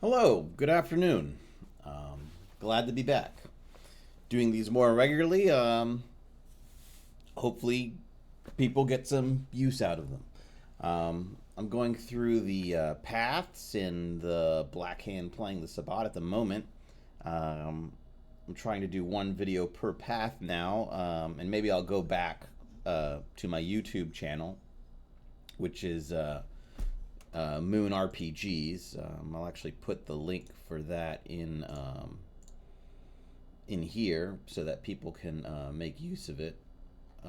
Hello, good afternoon. Glad to be back. Doing these more regularly. Hopefully, people get some use out of them. I'm going through the paths in the Black Hand playing the Sabbat at the moment. I'm trying to do one video per path now, and maybe I'll go back to my YouTube channel, which is Moon RPGs. I'll actually put the link for that in here so that people can make use of it. Uh,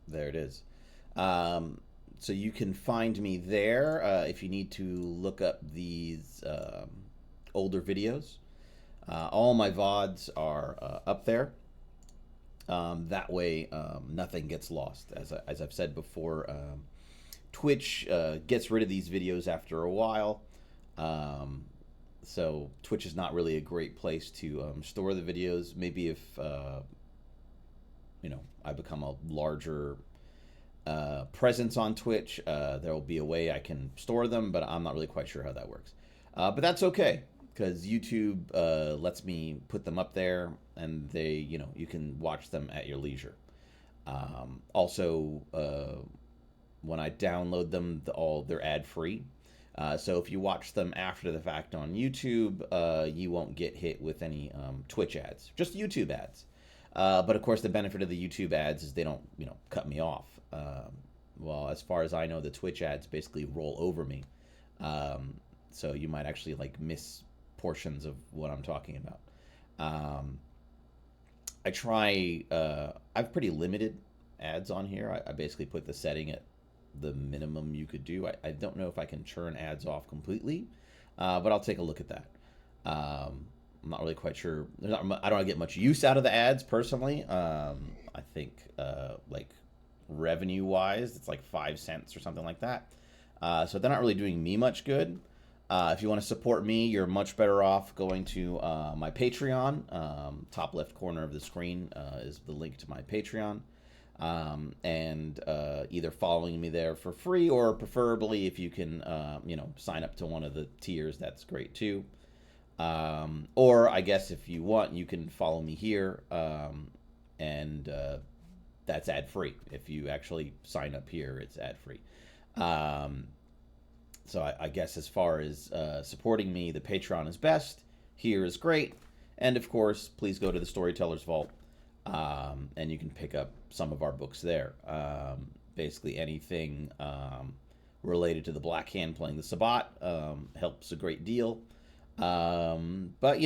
there it is. So you can find me there if you need to look up these older videos. All my VODs are up there. That way, nothing gets lost. As I've said before, Twitch gets rid of these videos after a while. Um, so Twitch is not really a great place to store the videos. Maybe if I become a larger presence on Twitch, there will be a way I can store them, but I'm not really quite sure how that works. But that's okay because YouTube lets me put them up there, and you can watch them at your leisure. Also, when I download them, they're ad free. So if you watch them after the fact on YouTube, you won't get hit with any Twitch ads, just YouTube ads. But of course, the benefit of the YouTube ads is they don't, cut me off. Well, as far as I know, the Twitch ads basically roll over me. So you might actually miss portions of what I'm talking about. Um, I try. I have pretty limited ads on here. I basically put the setting at the minimum you could do. I don't know if I can turn ads off completely, but I'll take a look at that. I'm not really quite sure. I don't get much use out of the ads personally. I think revenue wise, it's like 5 cents or something like that. So they're not really doing me much good. If you want to support me, you're much better off going to my Patreon. Top left corner of the screen is the link to my Patreon. And either following me there for free, or preferably if you can, sign up to one of the tiers, that's great too. Or I guess if you want, you can follow me here, and that's ad free. If you actually sign up here, it's ad free. Um, so I guess as far as supporting me, the Patreon is best. Here is great. And of course, please go to the Storyteller's Vault, and you can pick up some of our books there. Basically, anything related to the Black Hand playing the Sabbat helps a great deal. But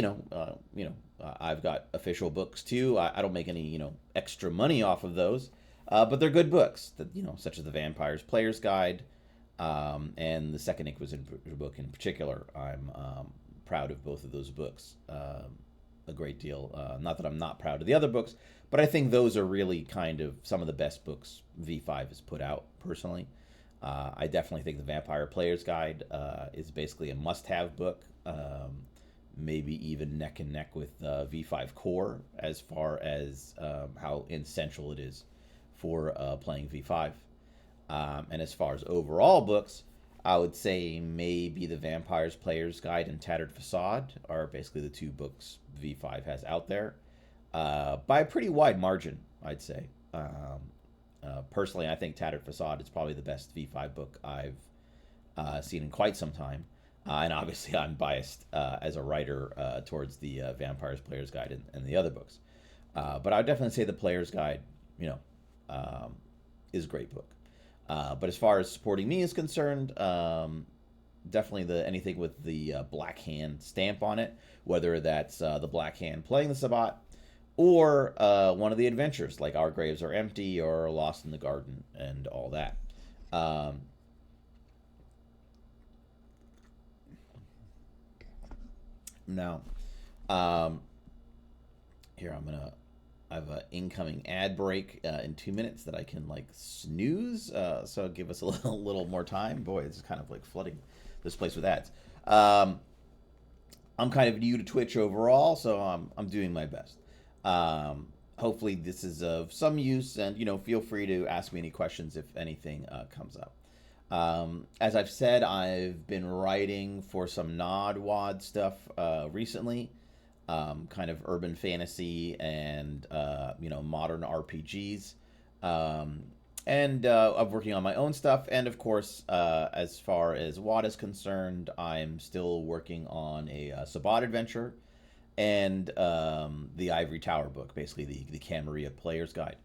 I've got official books too. I don't make any extra money off of those, but they're good books. That such as the Vampire's Player's Guide, and the Second Inquisition book in particular. I'm proud of both of those books a great deal. Not that I'm not proud of the other books, but I think those are really kind of some of the best books V5 has put out personally. I definitely think the Vampire Player's Guide is basically a must-have book. Maybe even neck and neck with V5 Core as far as how essential it is for playing V5. And as far as overall books, I would say maybe the Vampire's Player's Guide and Tattered Facade are basically the two books V5 has out there by a pretty wide margin, I'd say. Personally, I think Tattered Facade is probably the best V5 book I've seen in quite some time. And obviously, I'm biased as a writer towards the Vampire's Player's Guide and the other books. But I would definitely say the Player's Guide, is a great book. But as far as supporting me is concerned, definitely anything with the Black Hand stamp on it, whether that's the Black Hand playing the Sabbat, or one of the adventures like Our Graves Are Empty or Lost in the Garden and all that. Um, Now, um, here I have an incoming ad break in 2 minutes that I can snooze. So give us a little more time. Boy, it's kind of flooding this place with ads. Um, I'm kind of new to Twitch overall, so I'm doing my best. Um, hopefully this is of some use, and feel free to ask me any questions if anything comes up. As I've said, I've been writing for some Nod Wad stuff recently, kind of urban fantasy and modern RPGs, and I'm working on my own stuff. And of course, as far as Wad is concerned, I'm still working on a Sabbat adventure and the Ivory Tower book, basically the Camarilla Player's Guide,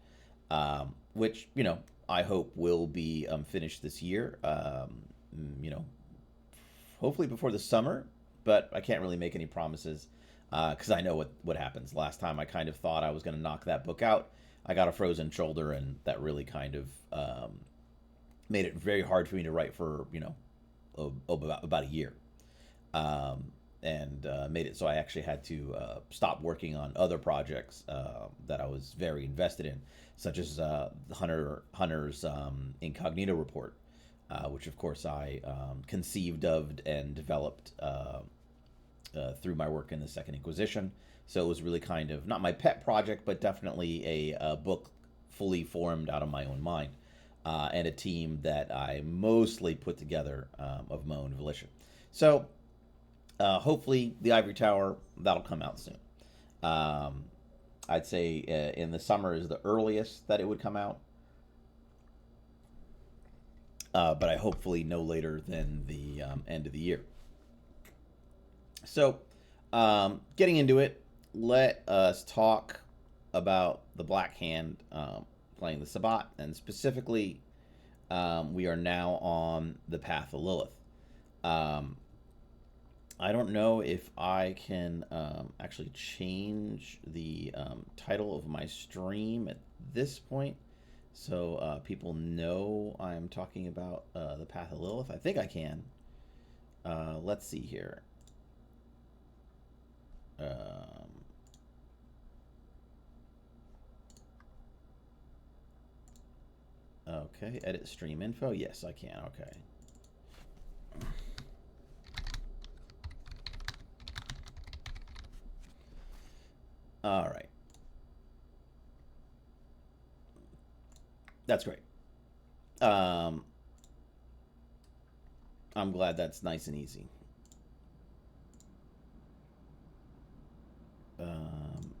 which I hope will be finished this year. Hopefully before the summer, but I can't really make any promises because I know what happens. Last time I kind of thought I was going to knock that book out. I got a frozen shoulder, and that really kind of made it very hard for me to write for about a year. And made it so I actually had to stop working on other projects that I was very invested in, such as Hunter's Incognito Report, which of course I conceived of and developed through my work in the Second Inquisition. So it was really kind of not my pet project, but definitely a book fully formed out of my own mind, and a team that I mostly put together of my own volition. So hopefully the Ivory Tower, that'll come out soon. I'd say in the summer is the earliest that it would come out, but I hopefully no later than the end of the year. So getting into it, let us talk about the Black Hand playing the Sabbat, and specifically we are now on the Path of Lilith. I don't know if I can actually change the title of my stream at this point, so people know I'm talking about the Path of Lilith. I think I can. Let's see here. Okay, edit stream info. Yes, I can. Okay. All right. That's great. I'm glad that's nice and easy. Boom.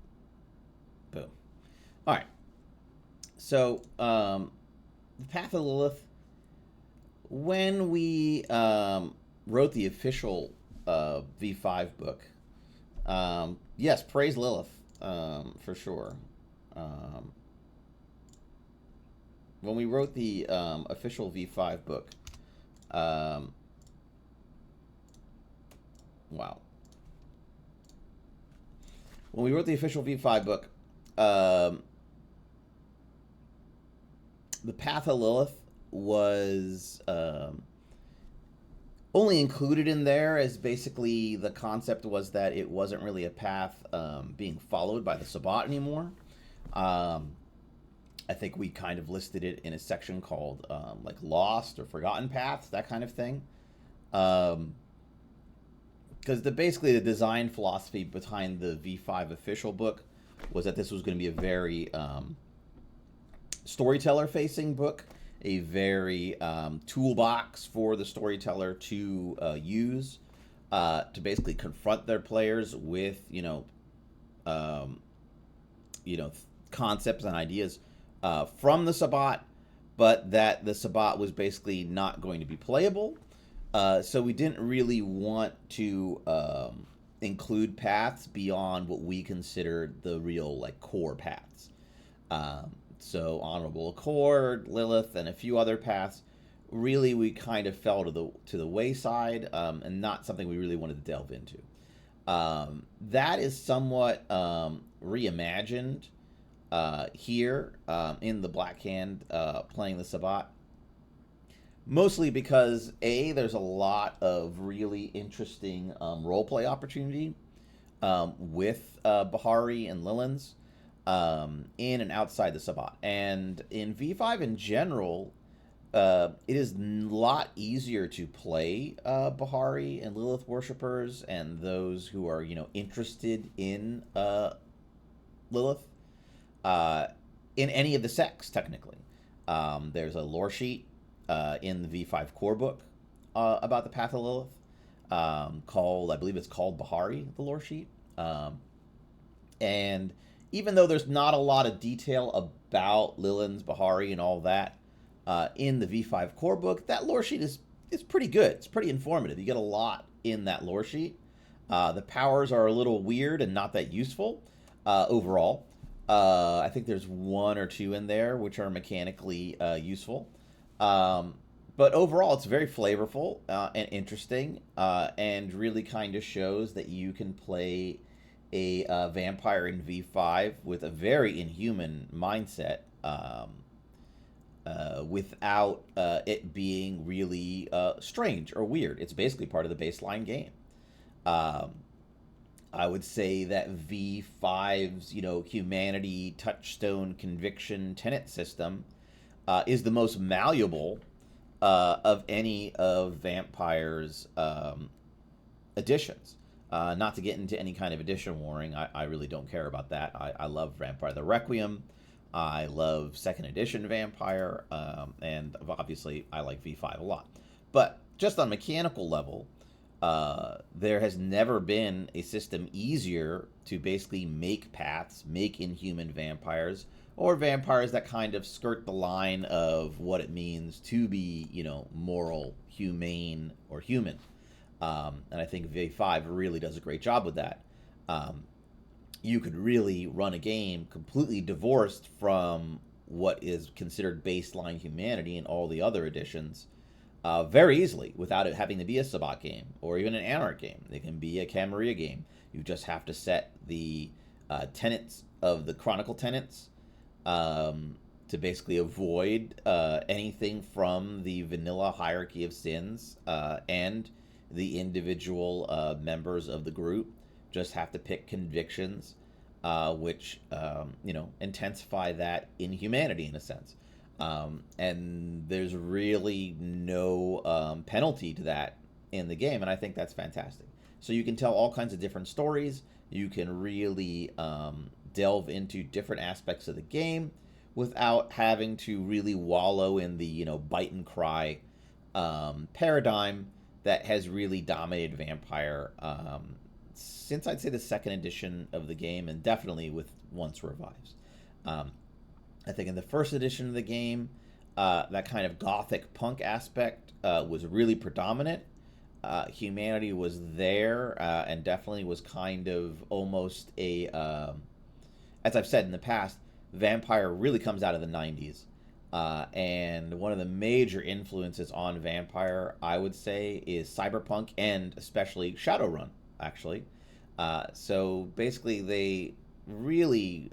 All right. So, the Path of Lilith, when we wrote the official V5 book, yes, praise Lilith. For sure. When we wrote the official V5 book, wow. When we wrote the official V5 book, the Path of Lilith was only included in there as basically the concept was that it wasn't really a path being followed by the Sabbat anymore. I think we kind of listed it in a section called like Lost or Forgotten Paths, that kind of thing. Because basically the design philosophy behind the V5 official book was that this was going to be a very storyteller-facing book, a very toolbox for the storyteller to use to basically confront their players with concepts and ideas from the Sabbat, but that the Sabbat was basically not going to be playable. So we didn't really want to include paths beyond what we considered the real core paths. So Honorable Accord, Lilith, and a few other paths, really we kind of fell to the wayside, and not something we really wanted to delve into. That is somewhat reimagined here in the Black Hand playing the Sabbat. Mostly because, A, there's a lot of really interesting roleplay opportunity with Bahari and Lilins in and outside the Sabbat. And in V5 in general, it is a lot easier to play Bahari and Lilith worshippers and those who are, interested in Lilith. uh, in any of the sects, technically. There's a lore sheet in the V5 core book about the Path of Lilith, called, I believe it's called Bahari, the lore sheet. And even though there's not a lot of detail about Lilith's Bahari and all that in the V5 core book, that lore sheet is pretty good. It's pretty informative. You get a lot in that lore sheet. The powers are a little weird and not that useful overall. I think there's one or two in there which are mechanically useful. But overall, it's very flavorful and interesting, and really kind of shows that you can play a vampire in V5 with a very inhuman mindset, without it being really strange or weird. It's basically part of the baseline game. I would say that V5's, humanity, touchstone, conviction, tenet system is the most malleable of any of Vampire's editions. Not to get into any kind of edition warring, I really don't care about that. I love Vampire the Requiem. I love 2nd edition Vampire, and obviously I like V5 a lot. But just on mechanical level, there has never been a system easier to basically make paths, make inhuman vampires, or vampires that kind of skirt the line of what it means to be, moral, humane, or human. And I think V5 really does a great job with that. You could really run a game completely divorced from what is considered baseline humanity in all the other editions, very easily, without it having to be a Sabbat game or even an Anarch game. It can be a Camarilla game. You just have to set the tenets of the Chronicle tenets to basically avoid anything from the vanilla hierarchy of sins, and the individual members of the group just have to pick convictions, which intensify that inhumanity in a sense. And there's really no penalty to that in the game, and I think that's fantastic. So you can tell all kinds of different stories. You can really delve into different aspects of the game without having to really wallow in the bite and cry paradigm that has really dominated Vampire since I'd say the 2nd edition of the game, and definitely with Once Revives. I think in the 1st edition of the game, that kind of gothic punk aspect was really predominant. Humanity was there, and definitely was kind of almost a, as I've said in the past, Vampire really comes out of the 90s. And one of the major influences on Vampire, I would say, is cyberpunk and especially Shadowrun, actually. So basically, they really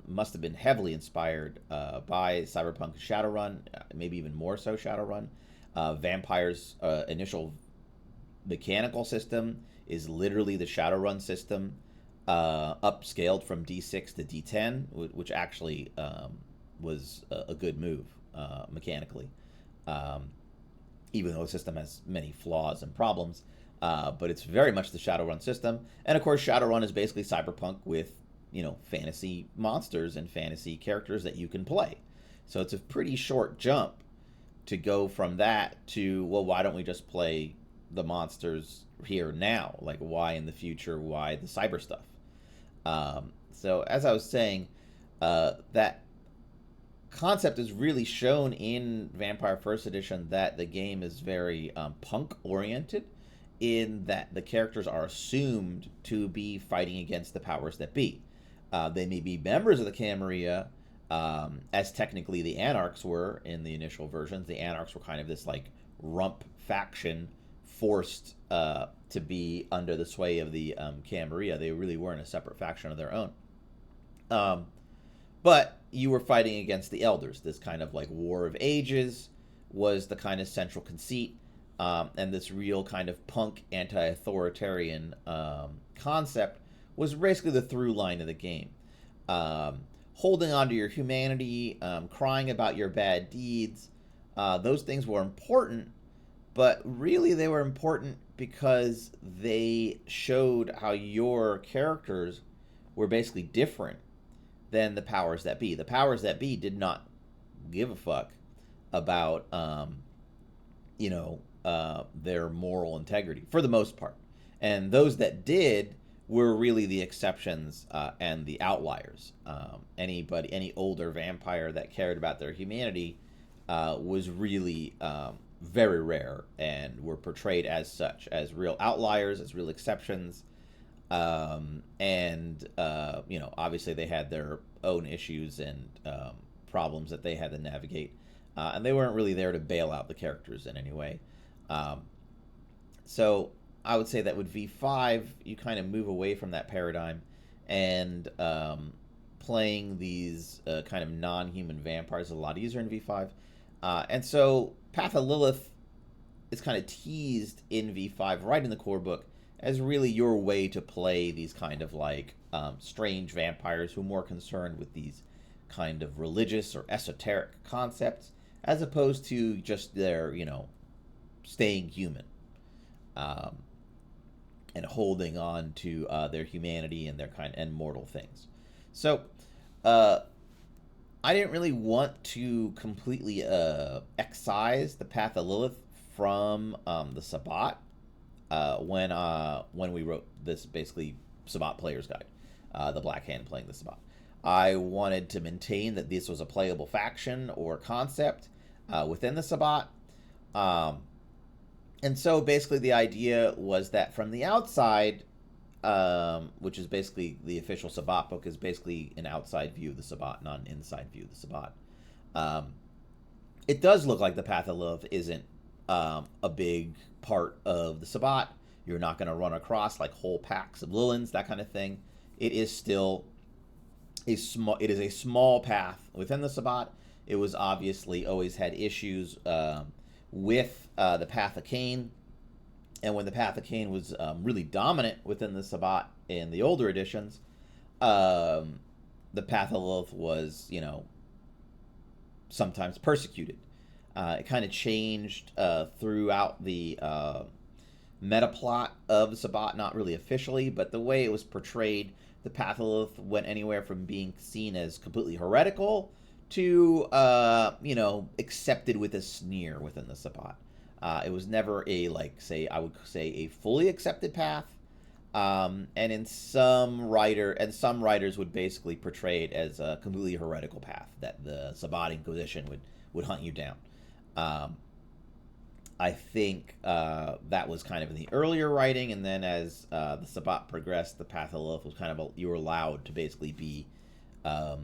must have been heavily inspired by cyberpunk and Shadowrun, maybe even more so Shadowrun. Vampire's initial mechanical system is literally the Shadowrun system, upscaled from D6 to D10, which actually was a good move mechanically, even though the system has many flaws and problems. But it's very much the Shadowrun system. And of course, Shadowrun is basically cyberpunk with, fantasy monsters and fantasy characters that you can play. So it's a pretty short jump to go from that to, well, why don't we just play the monsters here now? Like, why in the future? Why the cyber stuff? So as I was saying, that concept is really shown in Vampire 1st Edition, that the game is very punk-oriented, in that the characters are assumed to be fighting against the powers that be. They may be members of the Camarilla, as technically the Anarchs were in the initial versions. The Anarchs were kind of this like rump faction forced to be under the sway of the Camarilla. They really weren't a separate faction of their own. But you were fighting against the Elders. This kind of like War of Ages was the kind of central conceit. And this real kind of punk anti-authoritarian concept was basically the through line of the game. Holding on to your humanity, crying about your bad deeds, those things were important, but really they were important because they showed how your characters were basically different than the powers that be. The powers that be did not give a fuck about, their moral integrity for the most part. And those that did were really the exceptions and the outliers. Any older vampire that cared about their humanity was really very rare and were portrayed as such, as real outliers, as real exceptions. Obviously they had their own issues and problems that they had to navigate. And they weren't really there to bail out the characters in any way. So I would say that with V5, you kind of move away from that paradigm and playing these kind of non-human vampires is a lot easier in V5. And so Path of Lilith is kind of teased in V5 right in the core book as really your way to play these kind of like strange vampires who are more concerned with these kind of religious or esoteric concepts as opposed to just their, staying human and holding on to their humanity and their kind and mortal things. So I didn't really want to completely excise the Path of Lilith from the Sabbat when we wrote this basically Sabbat Player's Guide, the Black Hand playing the Sabbat. I wanted to maintain that this was a playable faction or concept within the Sabbat. And so basically the idea was that from the outside, which is basically the official Sabbat book, is basically an outside view of the Sabbat, not an inside view of the Sabbat. It does look like the Path of Lilith isn't a big part of the Sabbat. You're not going to run across like whole packs of Lilins, that kind of thing. It is still a small path within the Sabbat. It was obviously always had issues with the Path of Cain. And when the Path of Cain was really dominant within the Sabbat in the older editions, the Path of Lilith was, sometimes persecuted. It kind of changed throughout the meta plot of the Sabbat, not really officially, but the way it was portrayed, the Path of Lilith went anywhere from being seen as completely heretical to, accepted with a sneer within the Sabbat. It was never I would say a fully accepted path. And some writers would basically portray it as a completely heretical path that the Sabbat Inquisition would hunt you down. I think that was kind of in the earlier writing, and then as the Sabbat progressed, the Path of Lilith was kind of you were allowed to basically be a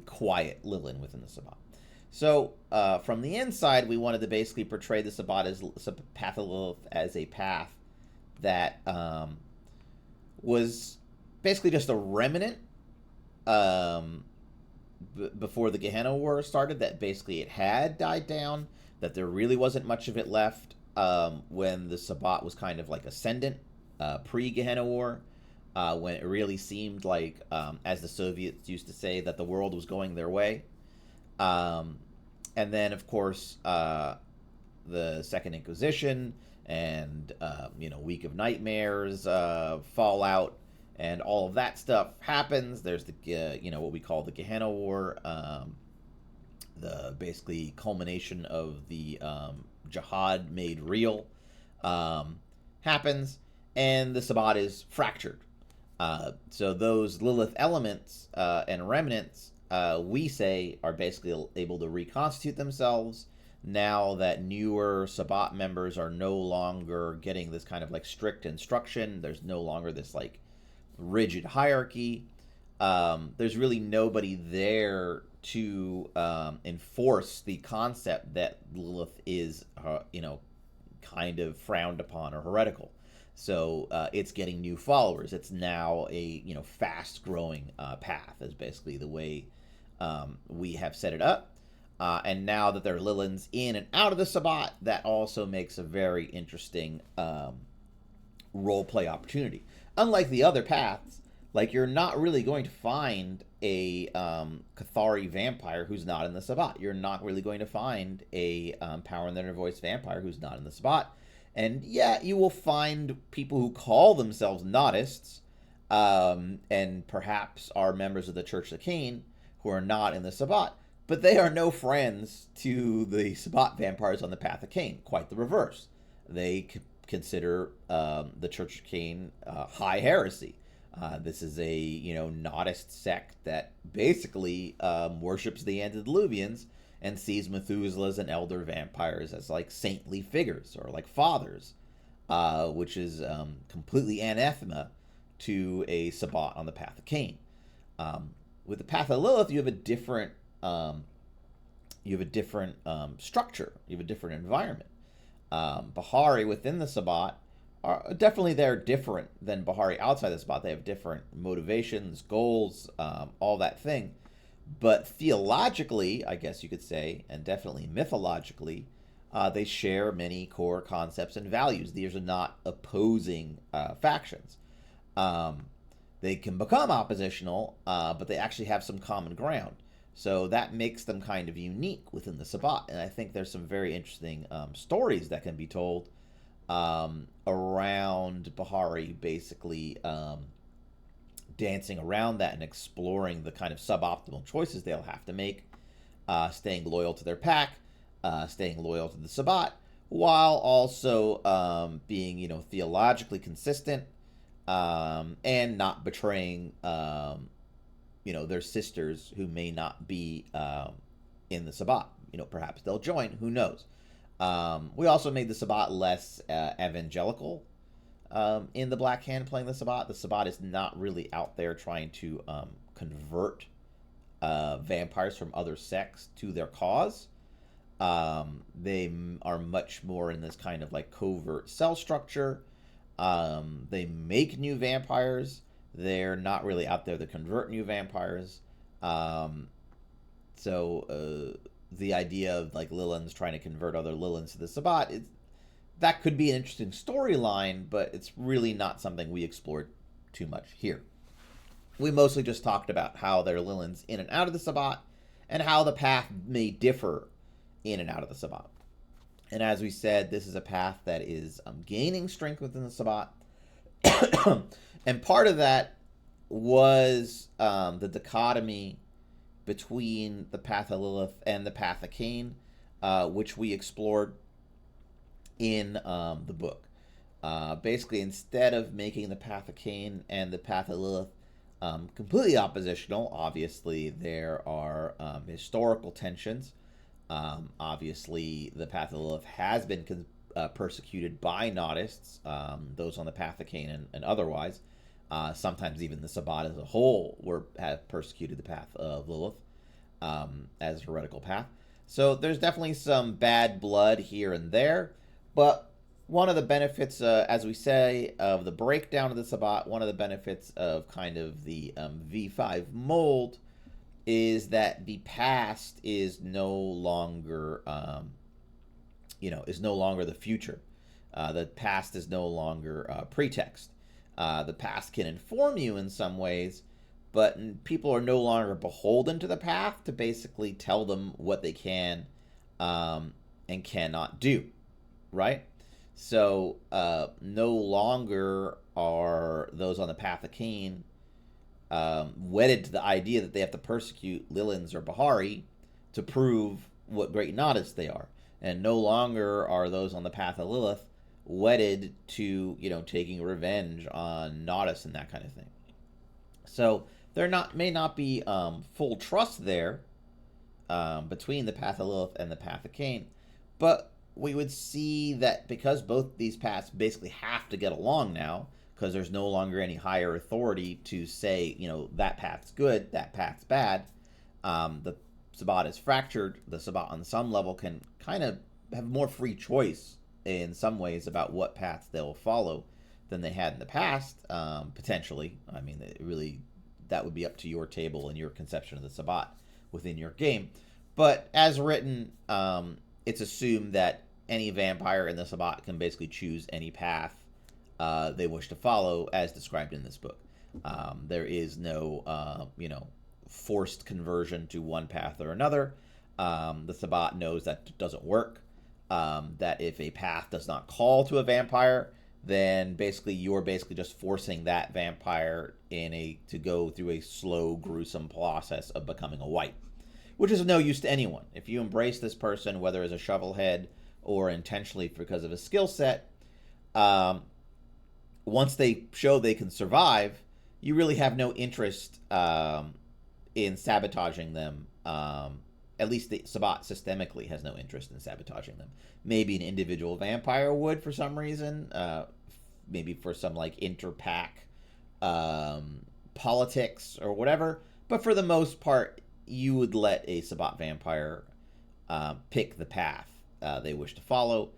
quiet Lilin within the Sabbat. So from the inside, we wanted to basically portray the Sabbat as Path of Lilith as a path that was basically just a remnant before the Gehenna War started, that basically it had died down, that there really wasn't much of it left when the Sabbat was kind of like ascendant pre-Gehenna War, when it really seemed like, as the Soviets used to say, that the world was going their way. And then, of course, the Second Inquisition and, Week of Nightmares, Fallout, and all of that stuff happens. There's the, what we call the Gehenna War, the basically culmination of the jihad made real, happens, and the Sabbat is fractured. So those Lilith elements and remnants, we say, are basically able to reconstitute themselves now that newer Sabbat members are no longer getting this kind of like strict instruction. There's no longer this like rigid hierarchy. There's really nobody there to enforce the concept that Lilith is, kind of frowned upon or heretical. So it's getting new followers. It's now a fast-growing path, is basically the way we have set it up. And now that there are Lilins in and out of the Sabbat, that also makes a very interesting role-play opportunity. Unlike the other paths, like you're not really going to find a Cathari vampire who's not in the Sabbat. You're not really going to find a Power in the Inner Voice vampire who's not in the Sabbat. And yeah, you will find people who call themselves Nodists and perhaps are members of the Church of Cain who are not in the Sabbat, but they are no friends to the Sabbat vampires on the Path of Cain. Quite the reverse. They consider the Church of Cain high heresy. This is a Nodist sect that basically worships the antediluvians and sees Methuselahs and elder vampires as like saintly figures or like fathers, which is completely anathema to a Sabbat on the Path of Cain. With the Path of Lilith, you have a different structure. You have a different environment. Bahari within the Sabbat are definitely they're different than Bahari outside the Sabbat. They have different motivations, goals, all that thing. But theologically, I guess you could say, and definitely mythologically, they share many core concepts and values. These are not opposing factions. They can become oppositional, but they actually have some common ground. So that makes them kind of unique within the Sabbat. And I think there's some very interesting stories that can be told around Bahari, basically dancing around that and exploring the kind of suboptimal choices they'll have to make, staying loyal to their pack, staying loyal to the Sabbat, while also being, theologically consistent, and not betraying, their sisters who may not be in the Sabbat. Perhaps they'll join. Who knows? We also made the Sabbat less evangelical in the Black Hand playing the Sabbat. The Sabbat is not really out there trying to convert vampires from other sects to their cause. They are much more in this kind of like covert cell structure. They make new vampires. They're not really out there to convert new vampires. So the idea of like Lilins trying to convert other Lilins to the Sabbat, that could be an interesting storyline, but it's really not something we explored too much here. We mostly just talked about how there are Lilins in and out of the Sabbat, and how the path may differ in and out of the Sabbat. And as we said, this is a path that is gaining strength within the Sabbat. And part of that was the dichotomy between the Path of Lilith and the Path of Cain, which we explored in the book. Basically, instead of making the Path of Cain and the Path of Lilith completely oppositional, obviously there are historical tensions. Obviously, the Path of Lilith has been persecuted by Nodists, those on the Path of Cain and otherwise. Sometimes even the Sabbat as a whole have persecuted the Path of Lilith as a heretical path. So there's definitely some bad blood here and there. But one of the benefits, as we say, of the breakdown of the Sabbat, one of the benefits of kind of the V5 mold is that the past is no longer, is no longer the future. The past is no longer pretext. The past can inform you in some ways, but people are no longer beholden to the past to basically tell them what they can and cannot do, right? So no longer are those on the Path of Cain wedded to the idea that they have to persecute Lilins or Bahari to prove what great Nodists they are. And no longer are those on the Path of Lilith wedded to, taking revenge on Nodists and that kind of thing. So there may not be full trust there between the Path of Lilith and the Path of Cain, but we would see that because both these paths basically have to get along now, because there's no longer any higher authority to say, that path's good, that path's bad. The Sabbat is fractured. The Sabbat on some level can kind of have more free choice in some ways about what paths they'll follow than they had in the past, potentially. I mean, that would be up to your table and your conception of the Sabbat within your game. But as written, it's assumed that any vampire in the Sabbat can basically choose any path they wish to follow as described in this book. There is no, forced conversion to one path or another. The Sabbat knows that doesn't work. That if a path does not call to a vampire, then basically you're basically just forcing that vampire to go through a slow, gruesome process of becoming a wight, which is of no use to anyone. If you embrace this person, whether as a shovelhead or intentionally because of a skill set, once they show they can survive, you really have no interest in sabotaging them. At least the Sabbat systemically has no interest in sabotaging them. Maybe an individual vampire would for some reason. Maybe for some like inter-pack politics or whatever. But for the most part, you would let a Sabbat vampire pick the path they wish to follow.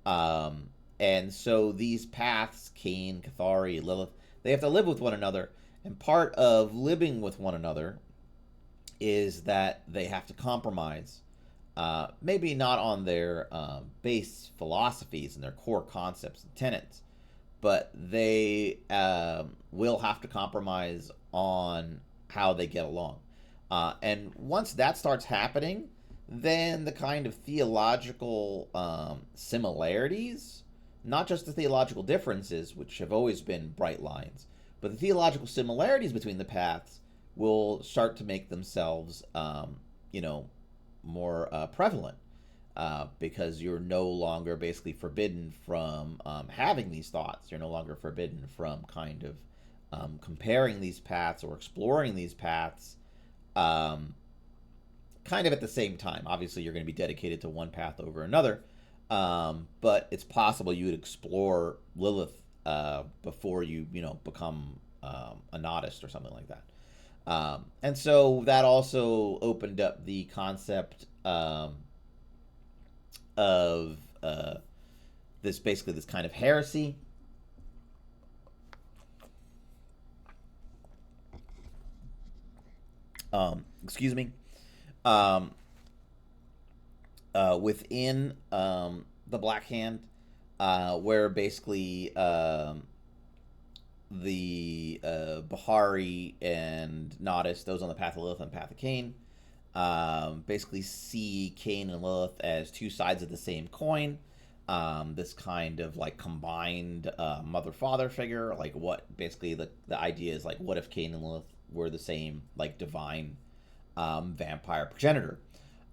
And so these paths, Cain, Cathari, Lilith, they have to live with one another. And part of living with one another is that they have to compromise, maybe not on their base philosophies and their core concepts and tenets, but they will have to compromise on how they get along. And once that starts happening, then the kind of theological similarities, not just the theological differences, which have always been bright lines, but the theological similarities between the paths will start to make themselves, more prevalent, because you're no longer basically forbidden from having these thoughts. You're no longer forbidden from kind of comparing these paths or exploring these paths kind of at the same time. Obviously, you're going to be dedicated to one path over another, but it's possible you would explore Lilith before you, become a nodist or something like that. And so that also opened up the concept of this kind of heresy. Excuse me. Within the Black Hand, where basically the Bahari and Nodis, those on the Path of Lilith and Path of Cain, basically see Cain and Lilith as two sides of the same coin. This kind of like combined mother-father figure. Like what basically the idea is like, what if Cain and Lilith were the same like divine vampire progenitor?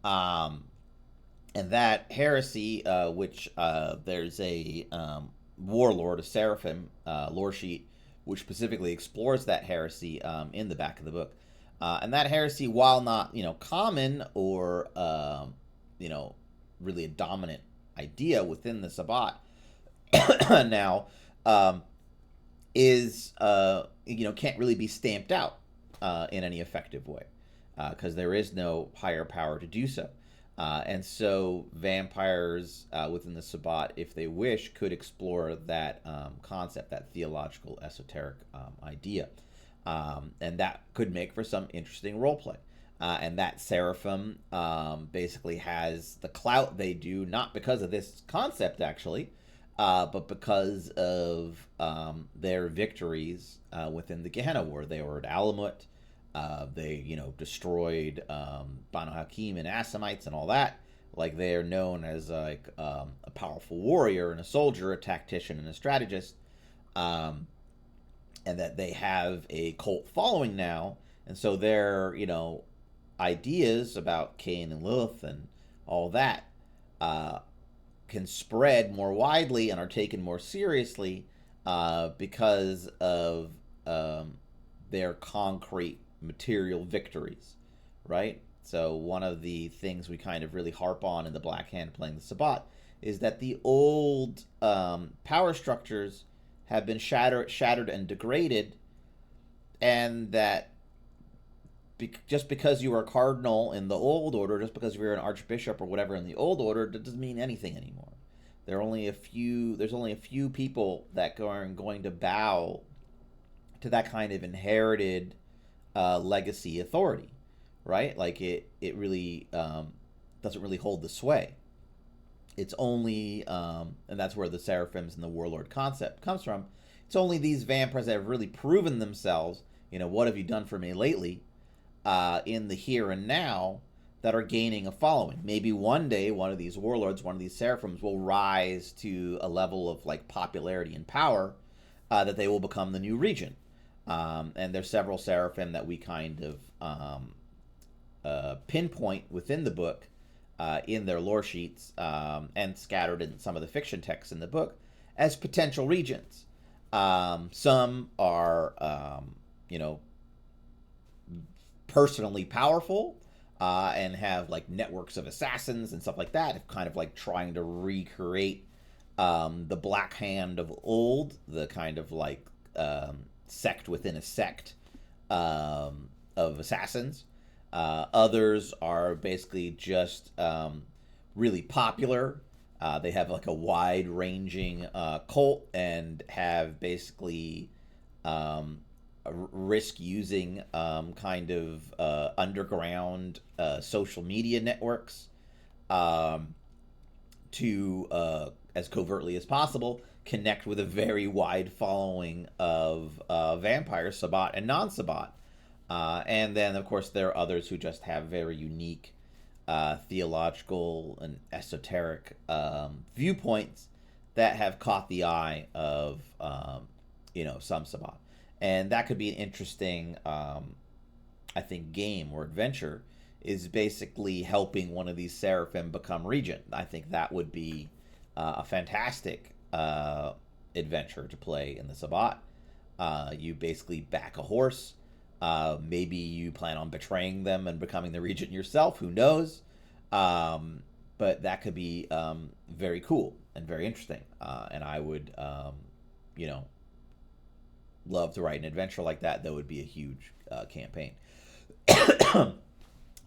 And that heresy, which there's a warlord, a seraphim lore sheet, which specifically explores that heresy in the back of the book. And that heresy, while not, common or, really a dominant idea within the Sabbat now, is, can't really be stamped out in any effective way, because there is no higher power to do so. And so vampires within the Sabbat, if they wish, could explore that concept, that theological esoteric idea. And that could make for some interesting roleplay. And that seraphim basically has the clout they do, not because of this concept, actually, but because of their victories within the Gehenna War. They were at Alamut. They, destroyed Banu Hakim and Assamites and all that. Like, they are known as like a powerful warrior and a soldier, a tactician and a strategist, and that they have a cult following now. And so their, ideas about Cain and Lilith and all that can spread more widely and are taken more seriously because of their concrete material victories, right? So one of the things we kind of really harp on in the Black Hand playing the Sabbat is that the old power structures have been shattered and degraded, and that just because you were a cardinal in the old order, just because you were an archbishop or whatever in the old order, that doesn't mean anything anymore. There's only a few people that are going to bow to that kind of inherited legacy authority, right? Like it really doesn't really hold the sway. It's only, and that's where the seraphims and the warlord concept comes from. It's only these vampires that have really proven themselves, what have you done for me lately, in the here and now, that are gaining a following. Maybe one day one of these warlords, one of these seraphims will rise to a level of like popularity and power that they will become the new regent. And there's several seraphim that we kind of pinpoint within the book in their lore sheets and scattered in some of the fiction texts in the book as potential regents. Some are, personally powerful and have like networks of assassins and stuff like that, kind of like trying to recreate the Black Hand of old, the kind of like sect within a sect of assassins. Others are basically just really popular. They have like a wide-ranging cult and have basically risk using kind of underground social media networks to, as covertly as possible, connect with a very wide following of vampires, Sabbat and non-Sabbat. And then, of course, there are others who just have very unique theological and esoteric viewpoints that have caught the eye of, some Sabbat. And that could be an interesting, I think, game or adventure, is basically helping one of these seraphim become regent. I think that would be a fantastic adventure to play in the Sabbat. You basically back a horse. Maybe you plan on betraying them and becoming the regent yourself. Who knows? But that could be very cool and very interesting. And I would, love to write an adventure like that. That would be a huge campaign.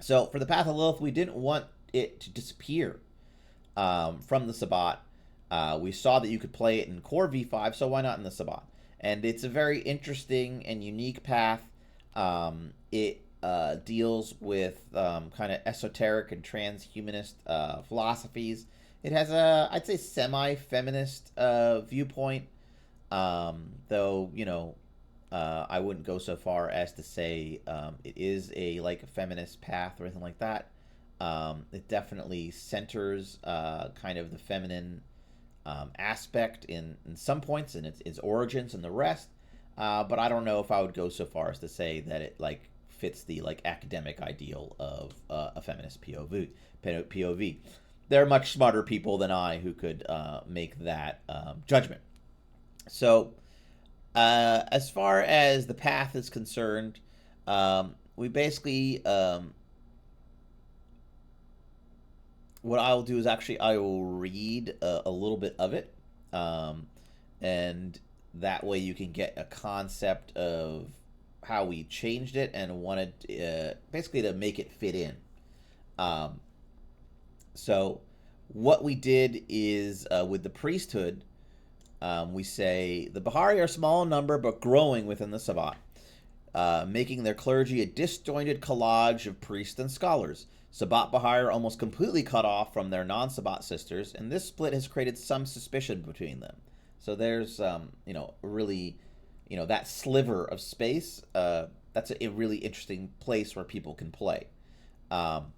So for the Path of Lilith, we didn't want it to disappear from the Sabbat. We saw that you could play it in Core V5, so why not in the Sabbat? And it's a very interesting and unique path. It deals with kind of esoteric and transhumanist philosophies. It has a, I'd say, semi-feminist viewpoint, though, I wouldn't go so far as to say it is a like a feminist path or anything like that. It definitely centers kind of the feminine aspect in some points and its origins and the rest. But I don't know if I would go so far as to say that it like fits the like academic ideal of a feminist POV. There are much smarter people than I who could make that judgment. So, as far as the path is concerned, we basically what I will do is actually I will read a little bit of it, and that way you can get a concept of how we changed it and wanted basically to make it fit in. So what we did is with the priesthood, we say the Bahari are small in number but growing within the Sabbat, making their clergy a disjointed collage of priests and scholars. Sabbat Bahari are almost completely cut off from their non-Sabbat sisters, and this split has created some suspicion between them. So there's, really, that sliver of space, that's a really interesting place where people can play. While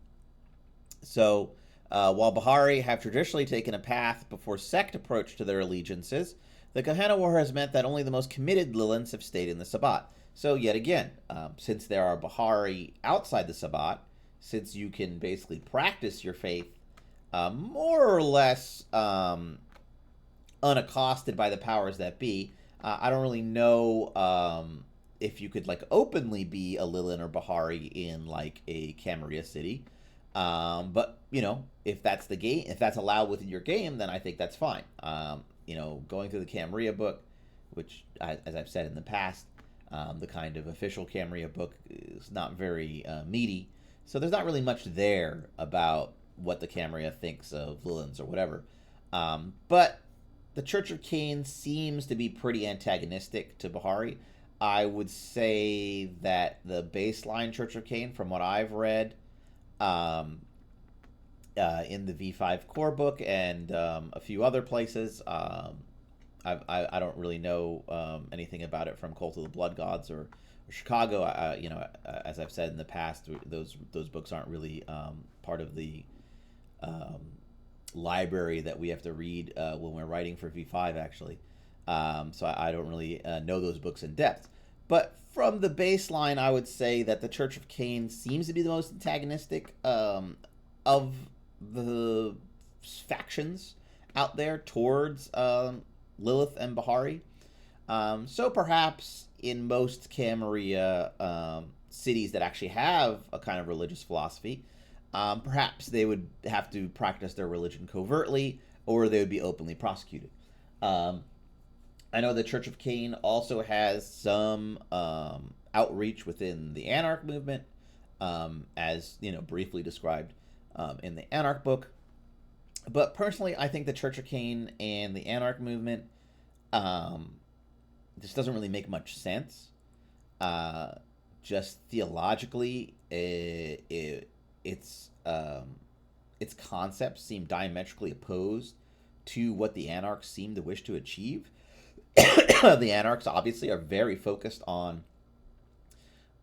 Bahari have traditionally taken a path before sect approach to their allegiances, the Kahana War has meant that only the most committed Lilins have stayed in the Sabbat. So yet again, since there are Bahari outside the Sabbat, since you can basically practice your faith more or less unaccosted by the powers that be, I don't really know if you could like openly be a Lilin or Bahari in like a Camarilla city. But if that's the game, if that's allowed within your game, then I think that's fine. Going through the Camarilla book, which, as I've said in the past, the kind of official Camarilla book is not very meaty. So there's not really much there about what the Camarilla thinks of Lilins or whatever. But the Church of Cain seems to be pretty antagonistic to Bahari. I would say that the baseline Church of Cain, from what I've read, in the V5 core book and a few other places, I don't really know anything about it from Cult of the Blood Gods or Chicago, as I've said in the past, those books aren't really part of the um, library that we have to read when we're writing for V5, actually. So I don't really know those books in depth. But from the baseline, I would say that the Church of Cain seems to be the most antagonistic of the factions out there towards Lilith and Bahari. So perhaps in most Camarilla cities that actually have a kind of religious philosophy, perhaps they would have to practice their religion covertly, or they would be openly prosecuted. I know the Church of Cain also has some outreach within the Anarch movement, as briefly described in the Anarch book. But personally, I think the Church of Cain and the Anarch movement this doesn't really make much sense. Just theologically, its concepts seem diametrically opposed to what the Anarchs seem to wish to achieve. The Anarchs obviously are very focused on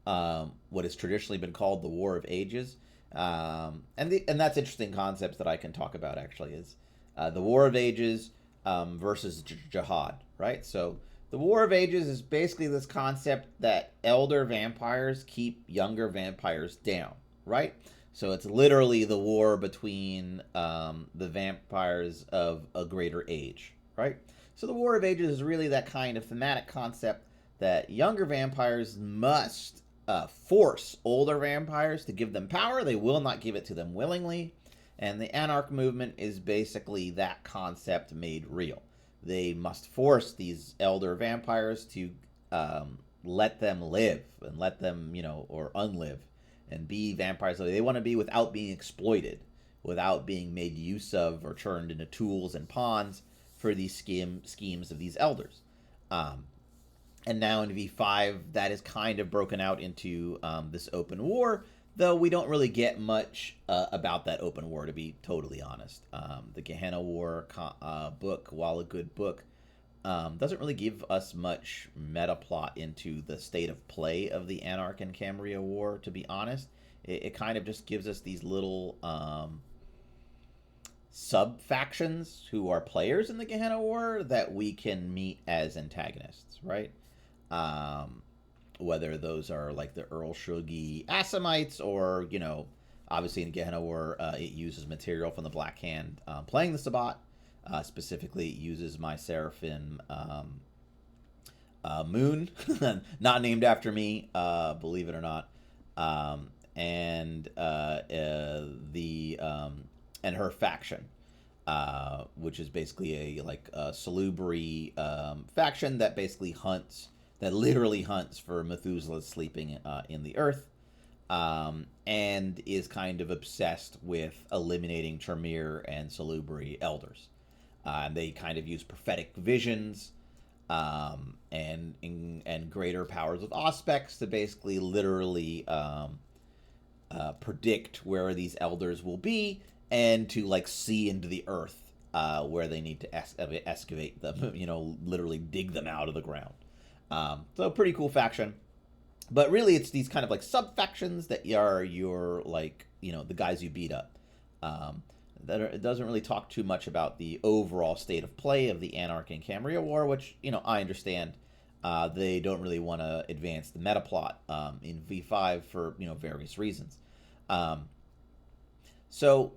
what has traditionally been called the War of Ages, and that's interesting concepts that I can talk about. Actually, is the War of Ages versus jihad, right? So the War of Ages is basically this concept that elder vampires keep younger vampires down, right? So it's literally the war between the vampires of a greater age, right? So the War of Ages is really that kind of thematic concept that younger vampires must force older vampires to give them power. They will not give it to them willingly. And the Anarch movement is basically that concept made real. They must force these elder vampires to let them live and let them, or unlive and be vampires that they want to be without being exploited, without being made use of or turned into tools and pawns for these schemes of these elders. And now in V5, that is kind of broken out into this open war, though we don't really get much about that open war, to be totally honest. The Gehenna War book, while a good book, doesn't really give us much meta plot into the state of play of the Anarch and Camarilla War, to be honest. It kind of just gives us these little sub-factions who are players in the Gehenna War that we can meet as antagonists, right? Whether those are like the Earl Shuggy Assamites or, obviously in Gehenna War, it uses material from the Black Hand playing the Sabbat. Specifically, it uses my Seraphim Moon, not named after me, believe it or not. And her faction, which is basically a salubri faction that basically literally hunts for Methuselah sleeping in the earth, and is kind of obsessed with eliminating Tremere and salubri elders. And they kind of use prophetic visions and greater powers of aspects to basically literally predict where these elders will be and to see into the earth where they need to excavate them, literally dig them out of the ground. So a pretty cool faction. But really it's these kind of sub-factions that are your the guys you beat up. It doesn't really talk too much about the overall state of play of the Anarch and Camarilla War, which, I understand. They don't really want to advance the meta plot in V5 for, various reasons. So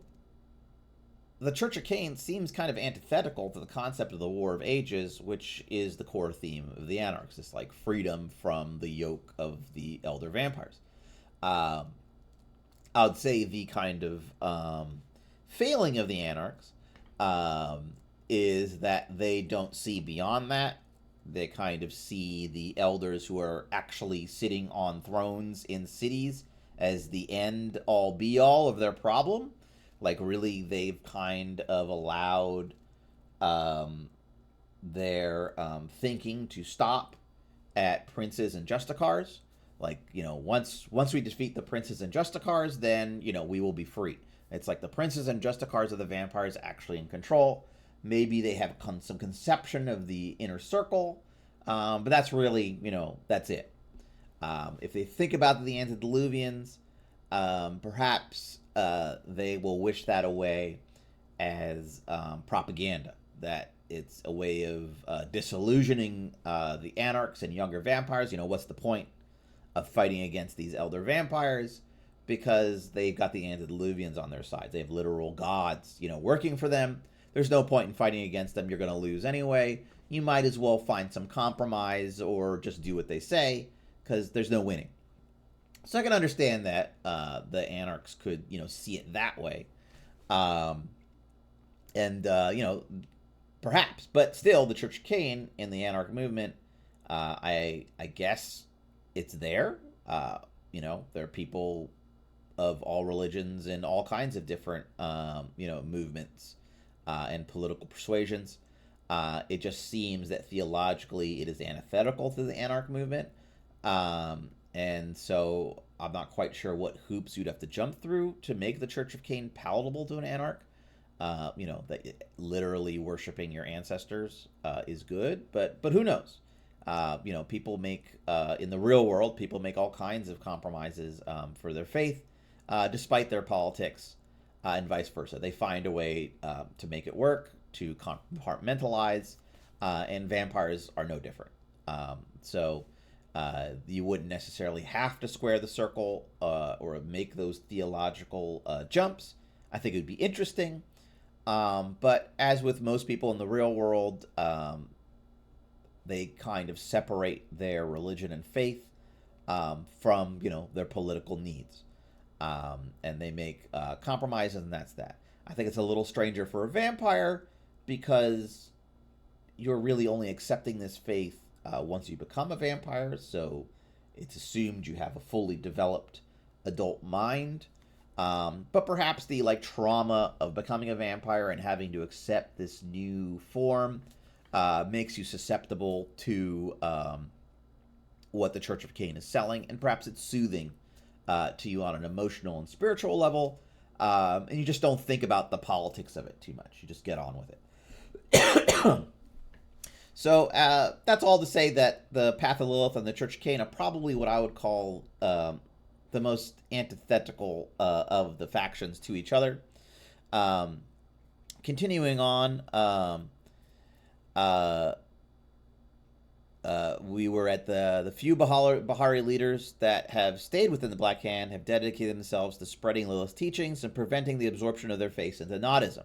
the Church of Cain seems kind of antithetical to the concept of the War of Ages, which is the core theme of the Anarchs. It's freedom from the yoke of the elder vampires. I would say the kind of failing of the Anarchs is that they don't see beyond that. They kind of see the elders who are actually sitting on thrones in cities as the end all be all of their problem. Really, they've kind of allowed their thinking to stop at princes and justicars. Once we defeat the princes and justicars, then, we will be free. It's the princes and justicars of the vampires actually in control. Maybe they have some conception of the inner circle, but that's really, that's it. If they think about the antediluvians, perhaps they will wish that away as propaganda, that it's a way of disillusioning the anarchs and younger vampires. What's the point of fighting against these elder vampires? Because they've got the antediluvians on their side. They have literal gods, working for them. There's no point in fighting against them. You're going to lose anyway. You might as well find some compromise or just do what they say, because there's no winning. So I can understand that the anarchs could, see it that way. Perhaps. But still, the Church of Cain in the anarch movement, I guess it's there. There are people of all religions and all kinds of different, movements and political persuasions. It just seems that theologically it is antithetical to the anarch movement. And so I'm not quite sure what hoops you'd have to jump through to make the Church of Cain palatable to an anarch. That literally worshiping your ancestors is good, but who knows? People make, in the real world, people make all kinds of compromises for their faith, despite their politics, and vice versa. They find a way to make it work, to compartmentalize, and vampires are no different. So you wouldn't necessarily have to square the circle or make those theological jumps. I think it would be interesting. But as with most people in the real world, they kind of separate their religion and faith from, their political needs. And they make compromises, and that's that. I think it's a little stranger for a vampire because you're really only accepting this faith once you become a vampire, so it's assumed you have a fully developed adult mind. But perhaps the trauma of becoming a vampire and having to accept this new form makes you susceptible to what the Church of Cain is selling, and perhaps it's soothing to you on an emotional and spiritual level, and you just don't think about the politics of it too much. You just get on with it. So that's all to say that the Path of Lilith and the Church of Cain are probably what I would call the most antithetical of the factions to each other. Continuing on, we were at the few Bahari leaders that have stayed within the Black Hand have dedicated themselves to spreading Lilith's teachings and preventing the absorption of their faith into Nodism.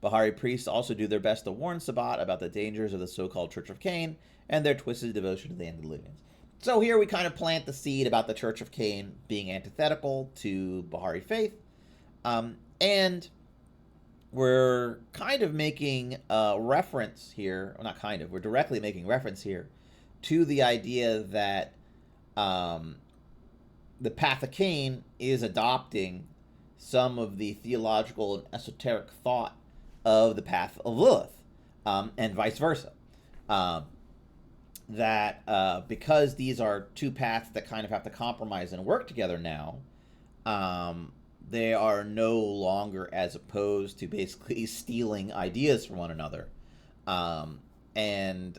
Bahari priests also do their best to warn Sabbat about the dangers of the so-called Church of Cain and their twisted devotion to the antediluvians. So here we kind of plant the seed about the Church of Cain being antithetical to Bahari faith. And we're kind of making reference here, well, not kind of, we're directly making reference here to the idea that the Path of Cain is adopting some of the theological and esoteric thought of the Path of Lilith, and vice versa. That because these are two paths that kind of have to compromise and work together now, they are no longer as opposed to basically stealing ideas from one another. And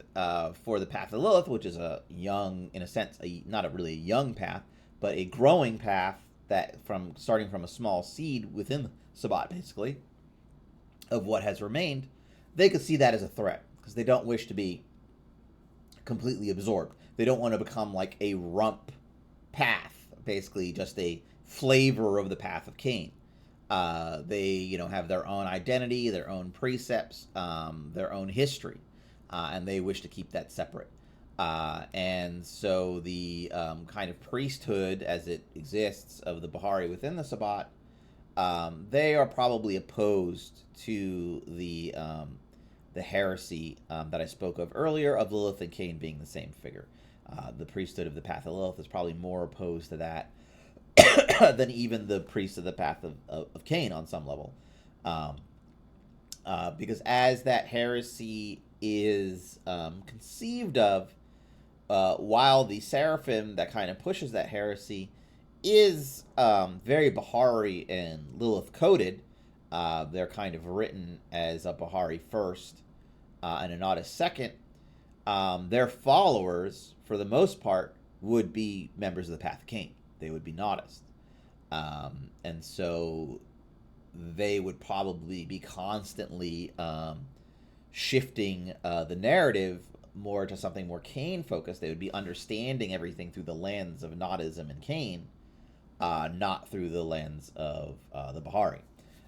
for the Path of Lilith, which is a young, in a sense, not really a young path, but a growing path that starting from a small seed within Sabbat, basically, of what has remained, they could see that as a threat because they don't wish to be completely absorbed. They don't want to become like a rump path, basically just a flavor of the Path of Cain. They, have their own identity, their own precepts, their own history, and they wish to keep that separate. And so the kind of priesthood as it exists of the Bahari within the Sabbat, they are probably opposed to the heresy that I spoke of earlier of Lilith and Cain being the same figure. The priesthood of the Path of Lilith is probably more opposed to that than even the priest of the Path of Cain on some level. Because as that heresy is conceived of, while the Seraphim that kind of pushes that heresy is very Bahari and Lilith coded, they're kind of written as a Bahari first and a Nodis second. Their followers, for the most part, would be members of the Path of Cain. They would be Nodists. And so they would probably be constantly shifting the narrative more to something more Cain focused. They would be understanding everything through the lens of Nodism and Cain, not through the lens of the Bahari.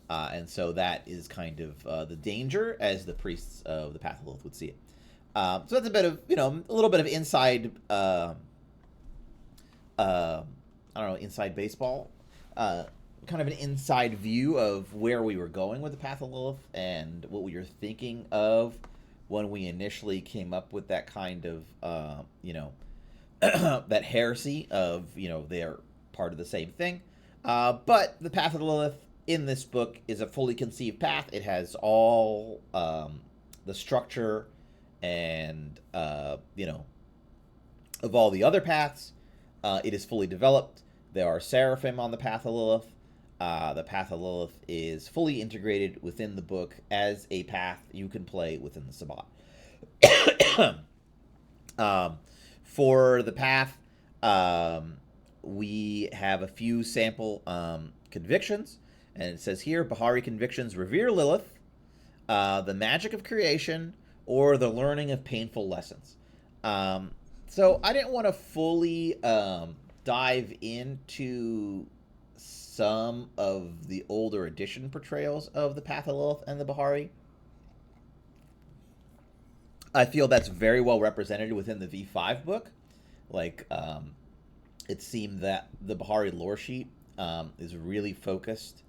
And so that is kind of the danger as the priests of the Path of Lilith would see it. So that's a bit of, a little bit of inside, I don't know, inside baseball, kind of an inside view of where we were going with the Path of Lilith and what we were thinking of when we initially came up with that kind of, that heresy of, they're part of the same thing. But the Path of Lilith in this book is a fully conceived path. It has all the structure and, of all the other paths. It is fully developed. There are seraphim on the Path of Lilith. The Path of Lilith is fully integrated within the book as a path you can play within the Sabbat. For the path, we have a few sample convictions. And it says here, Bahari convictions revere Lilith, the magic of creation, or the learning of painful lessons. So I didn't want to fully dive into some of the older edition portrayals of the Path of Lilith and the Bahari. I feel that's very well represented within the V5 book. Like, it seemed that the Bahari lore sheet is really focused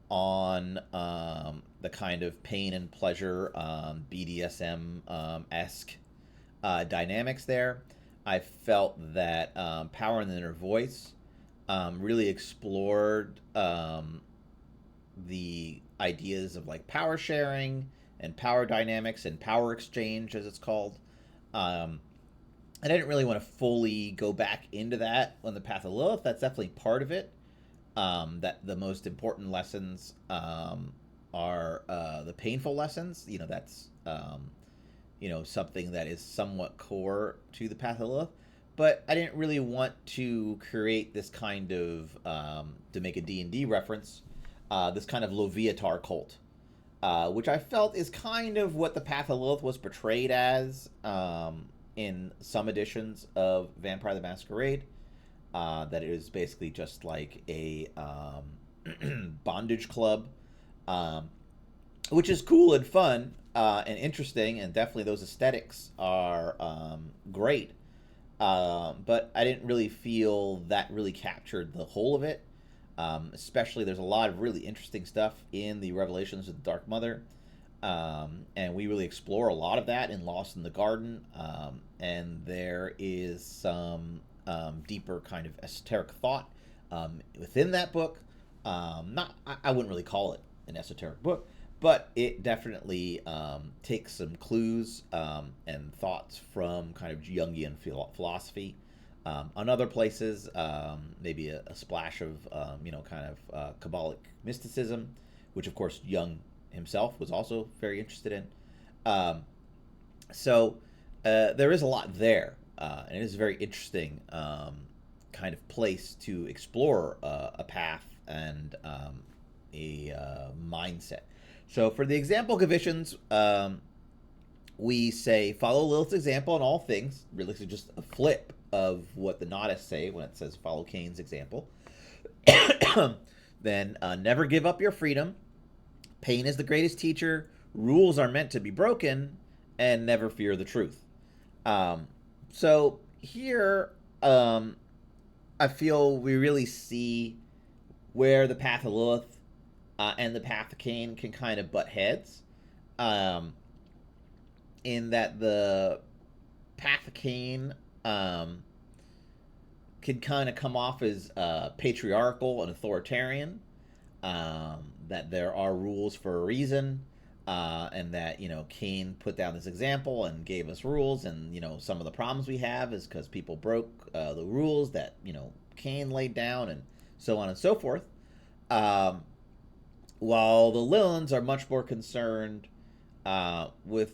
on the kind of pain and pleasure BDSM-esque dynamics there. I felt that Power in the Inner Voice really explored the ideas of like power sharing and power dynamics and power exchange, as it's called. I didn't really want to fully go back into that on the Path of Lilith. That's definitely part of it. That the most important lessons are the painful lessons. That's something that is somewhat core to the Path of Lilith. But I didn't really want to create this kind of, to make a D&D reference, this kind of Loviatar cult, which I felt is kind of what the Path of Lilith was portrayed as in some editions of Vampire the Masquerade. That it is basically just like a bondage club, which is cool and fun and interesting, and definitely those aesthetics are great. But I didn't really feel that really captured the whole of it. Especially, there's a lot of really interesting stuff in the Revelations of the Dark Mother, and we really explore a lot of that in Lost in the Garden. And there is some deeper kind of esoteric thought within that book. I wouldn't really call it an esoteric book, but it definitely takes some clues and thoughts from kind of Jungian philosophy. On other places, maybe a splash of kind of Kabbalic mysticism, which of course Jung himself was also very interested in. So there is a lot there. And it is a very interesting kind of place to explore a path and a mindset. So for the example conditions, we say, follow Lilith's example in all things. Really, so just a flip of what the Nodists say when it says follow Cain's example. Then never give up your freedom. Pain is the greatest teacher. Rules are meant to be broken. And never fear the truth. So here, I feel we really see where the Path of Lilith and the Path of Cain can kind of butt heads. In that the Path of Cain can kind of come off as patriarchal and authoritarian. That there are rules for a reason. And that, Cain put down this example and gave us rules. And, some of the problems we have is because people broke the rules that, Cain laid down and so on and so forth. While the Liliths are much more concerned with,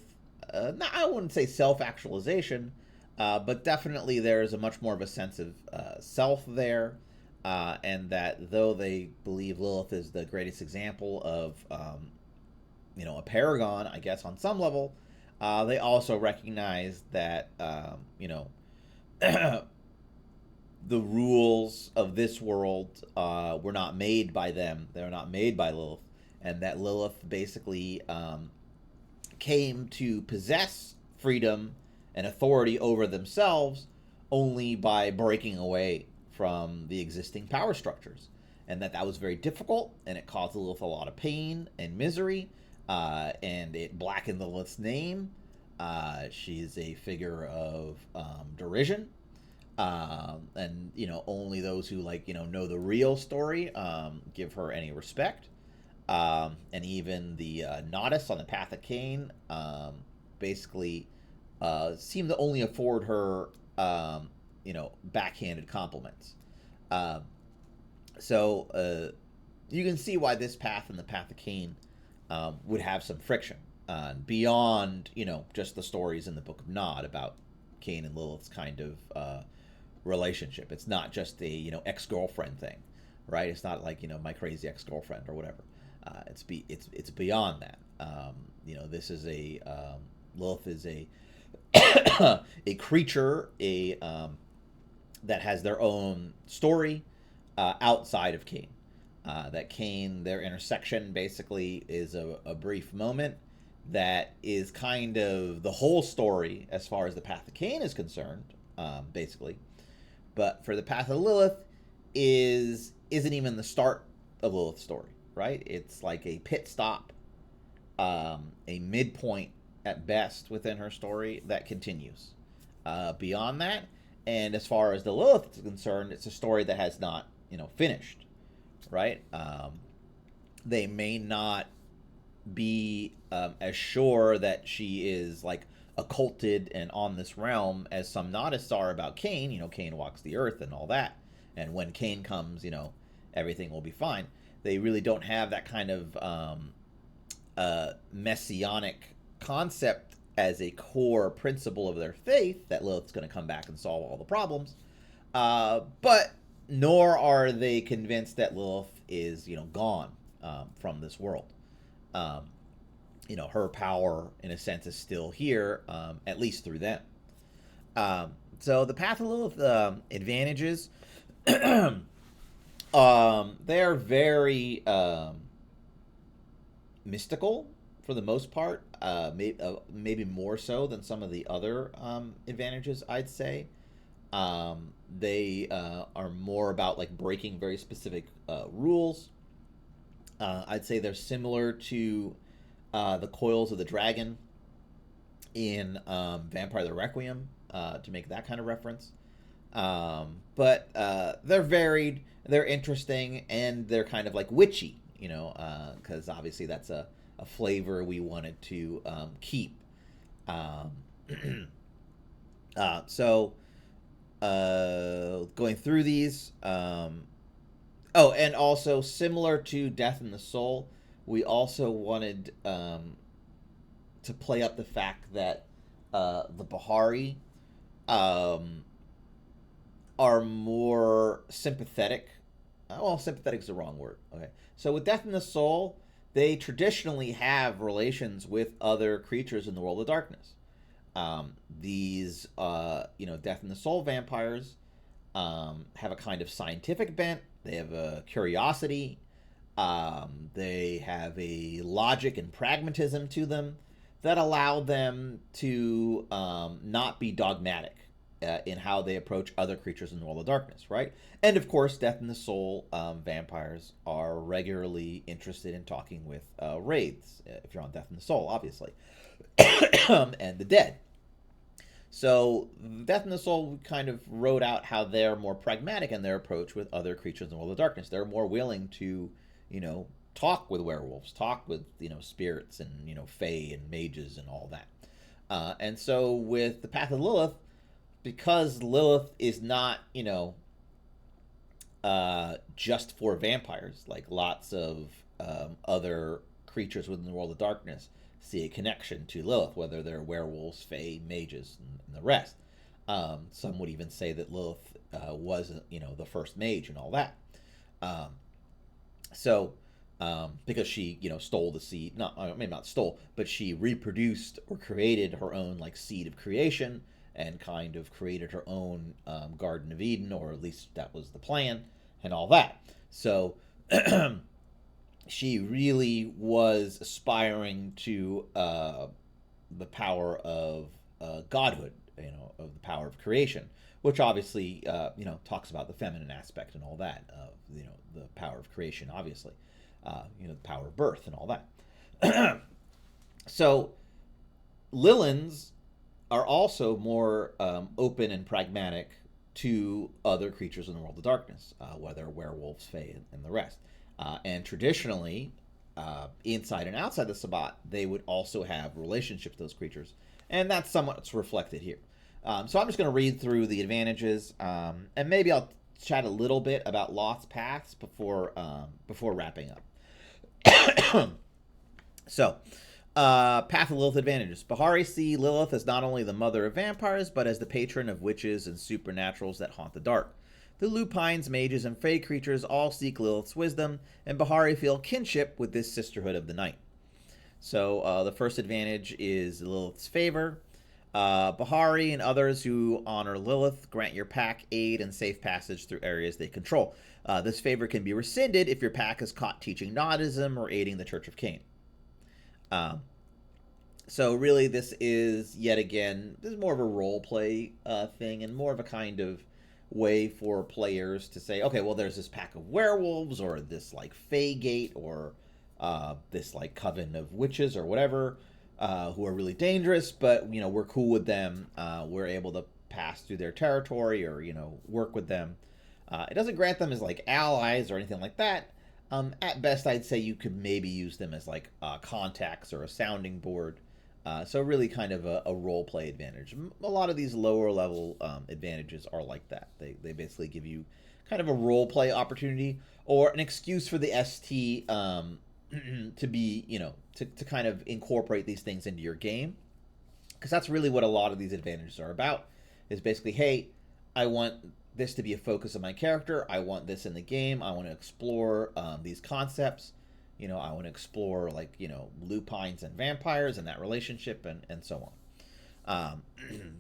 I wouldn't say self-actualization, But definitely there's a much more of a sense of self there, and that though they believe Lilith is the greatest example of, a paragon, I guess, on some level, they also recognize that, the rules of this world were not made by them. They're not made by Lilith, and that Lilith basically came to possess freedom and authority over themselves only by breaking away from the existing power structures, and that was very difficult, and it caused Lilith a lot of pain and misery, and it blackened Lilith's name. She's a figure of derision, and only those who know the real story give her any respect. And even the Nodus on the Path of Cain basically seem to only afford her, backhanded compliments. So you can see why this path and the Path of Cain would have some friction beyond, just the stories in the Book of Nod about Cain and Lilith's kind of relationship. It's not just a ex-girlfriend thing, right? It's not like my crazy ex-girlfriend or whatever. It's beyond that. This is Lilith is a a creature that has their own story outside of Cain. That Cain, their intersection basically is a brief moment that is kind of the whole story as far as the Path of Cain is concerned, basically. But for the Path of Lilith isn't even the start of Lilith's story, right? It's like a pit stop, a midpoint at best within her story that continues. Beyond that, and as far as the Lilith is concerned, it's a story that has not, finished, right? They may not be as sure that she is like occulted and on this realm as some Nodists are about Cain. Cain walks the earth and all that, and when Cain comes, everything will be fine. They really don't have that kind of messianic concept as a core principle of their faith, that Lilith's going to come back and solve all the problems. But nor are they convinced that Lilith is, gone from this world. Her power, in a sense, is still here, at least through them. So the Path of Lilith advantages, they are very mystical for the most part, maybe more so than some of the other advantages, I'd say. They are more about like breaking very specific rules. I'd say they're similar to the coils of the dragon in Vampire the Requiem, to make that kind of reference. But they're varied, they're interesting, and they're kind of like witchy, because obviously that's a flavor we wanted to keep. So going through these, and also similar to Death in the Soul, we also wanted to play up the fact that the Bahari are more sympathetic. Well, sympathetic is the wrong word. Okay, so with Death in the Soul, they traditionally have relations with other creatures in the world of darkness. These, Death in the Soul vampires have a kind of scientific bent. They have a curiosity. They have a logic and pragmatism to them that allow them to not be dogmatic in how they approach other creatures in the world of darkness, right? And of course, Death in the Soul vampires are regularly interested in talking with wraiths, if you're on Death in the Soul, obviously, and the dead. So Death in the Soul kind of wrote out how they're more pragmatic in their approach with other creatures in the world of darkness. They're more willing to, talk with werewolves, talk with, spirits and, fae and mages and all that. And so with the Path of Lilith, because Lilith is not, just for vampires, like lots of other creatures within the world of darkness see a connection to Lilith, whether they're werewolves, fae, mages, and the rest. Some would even say that Lilith was, the first mage and all that. Um, so, because she, stole the seed, maybe not stole, but she reproduced or created her own like seed of creation and kind of created her own Garden of Eden, or at least that was the plan and all that. So, she really was aspiring to the power of godhood, of the power of creation, which obviously, talks about the feminine aspect and all that, of, the power of creation, obviously, the power of birth and all that. So, Lilins are also more open and pragmatic to other creatures in the world of darkness, whether werewolves, fae, and the rest. And traditionally, inside and outside the Sabbat, they would also have relationships with those creatures. And that's somewhat reflected here. So I'm just going to read through the advantages, and maybe I'll chat a little bit about Lost Paths before wrapping up. So, Path of Lilith advantages. Bahari see Lilith as not only the mother of vampires, but as the patron of witches and supernaturals that haunt the dark. The lupines, mages, and fey creatures all seek Lilith's wisdom, and Bahari feel kinship with this sisterhood of the night. So the first advantage is Lilith's favor. Bahari and others who honor Lilith grant your pack aid and safe passage through areas they control. This favor can be rescinded if your pack is caught teaching Nodism or aiding the Church of Cain. So really, this is, yet again, this is more of a role play thing, and more of a kind of way for players to say, okay, well, there's this pack of werewolves, or this like Fey Gate, or this like coven of witches or whatever, who are really dangerous, but we're cool with them. We're able to pass through their territory, or work with them. It doesn't grant them as like allies or anything like that. At best, I'd say you could maybe use them as like contacts or a sounding board. So really kind of a role play advantage. A lot of these lower level advantages are like that. They basically give you kind of a role play opportunity, or an excuse for the ST to be, to kind of incorporate these things into your game. Because that's really what a lot of these advantages are about, is basically, hey, I want this to be a focus of my character. I want this in the game. I want to explore these concepts. I want to explore, like, lupines and vampires and that relationship, and so on.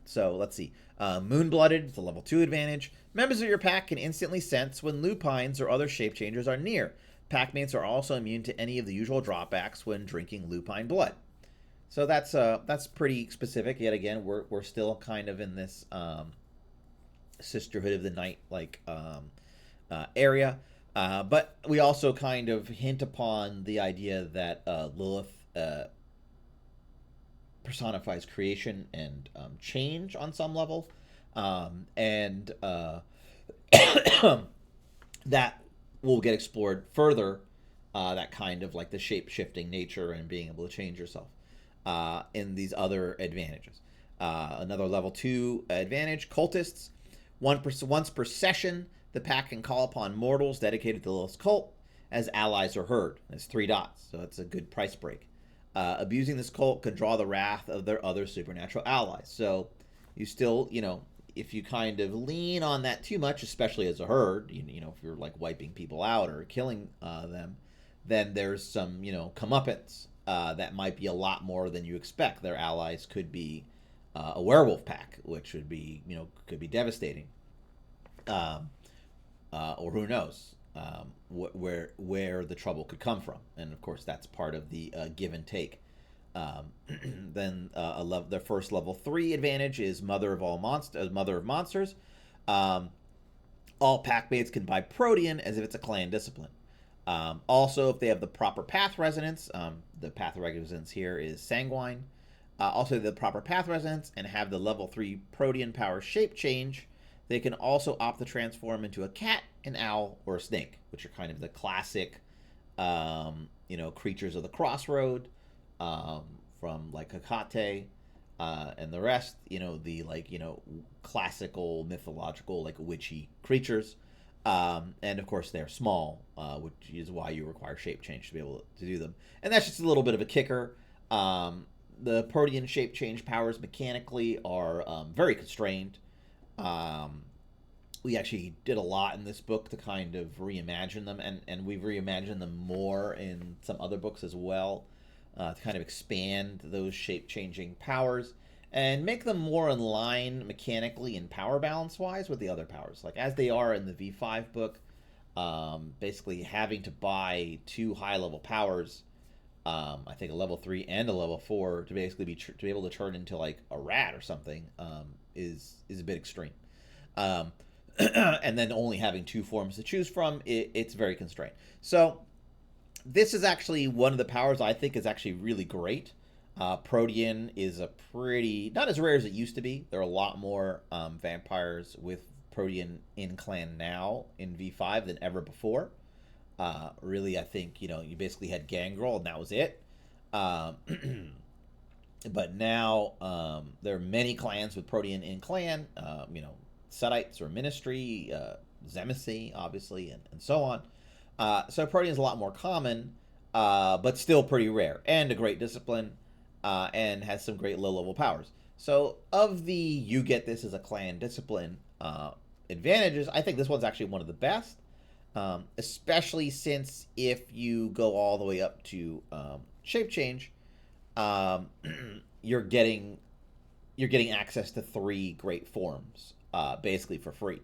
So let's see. Moon-blooded, it's a level 2 advantage. Members of your pack can instantly sense when lupines or other shape changers are near. Packmates are also immune to any of the usual drawbacks when drinking lupine blood. So that's pretty specific. Yet again, we're still kind of in this Sisterhood of the Night area. But we also kind of hint upon the idea that Lilith personifies creation and change on some level. And that will get explored further, that kind of like the shape-shifting nature and being able to change yourself in these other advantages. Another level 2 advantage, cultists. Once per session, the pack can call upon mortals dedicated to Lilith's cult as allies or herd. It's 3 dots, so that's a good price break. Abusing this cult can draw the wrath of their other supernatural allies. So you still, if you kind of lean on that too much, especially as a herd, if you're like wiping people out or killing them, then there's some, comeuppance that might be a lot more than you expect. Their allies could be a werewolf pack, which would be, could be devastating. Or who knows where the trouble could come from, and of course that's part of the give and take. Then the first level 3 advantage is Mother of Monsters. All packmates can buy Protean as if it's a clan discipline. Also, if they have the proper path resonance, the path resonance here is Sanguine. Also, the proper path resonance and have the level 3 Protean power shape change, they can also opt to transform into a cat, an owl, or a snake, which are kind of the classic, creatures of the crossroad, from like Hecate, and the rest, the classical mythological, like witchy creatures. And of course they're small, which is why you require shape change to be able to do them. And that's just a little bit of a kicker. The Protean shape change powers mechanically are very constrained. We actually did a lot in this book to kind of reimagine them, and we've reimagined them more in some other books as well, to kind of expand those shape-changing powers and make them more in line mechanically and power balance-wise with the other powers. Like, as they are in the V5 book, basically having to buy 2 high-level powers, I think a level 3 and a level 4, to basically to be able to turn into, like, a rat or something, is a bit extreme. And then only having 2 forms to choose from, it's very constrained. So this is actually one of the powers I think is actually really great. Protean is a pretty, not as rare as it used to be. There are a lot more vampires with Protean in clan now in V5 than ever before. Really, I think, you basically had Gangrel and that was it. But now there are many clans with Protean in clan, Setites or Ministry, Zemacy, obviously, and so on. So Protean is a lot more common, but still pretty rare, and a great discipline, and has some great low-level powers. So of the you get this as a clan discipline advantages, I think this one's actually one of the best, especially since if you go all the way up to shape change, you're getting access to 3 great forms, basically for free,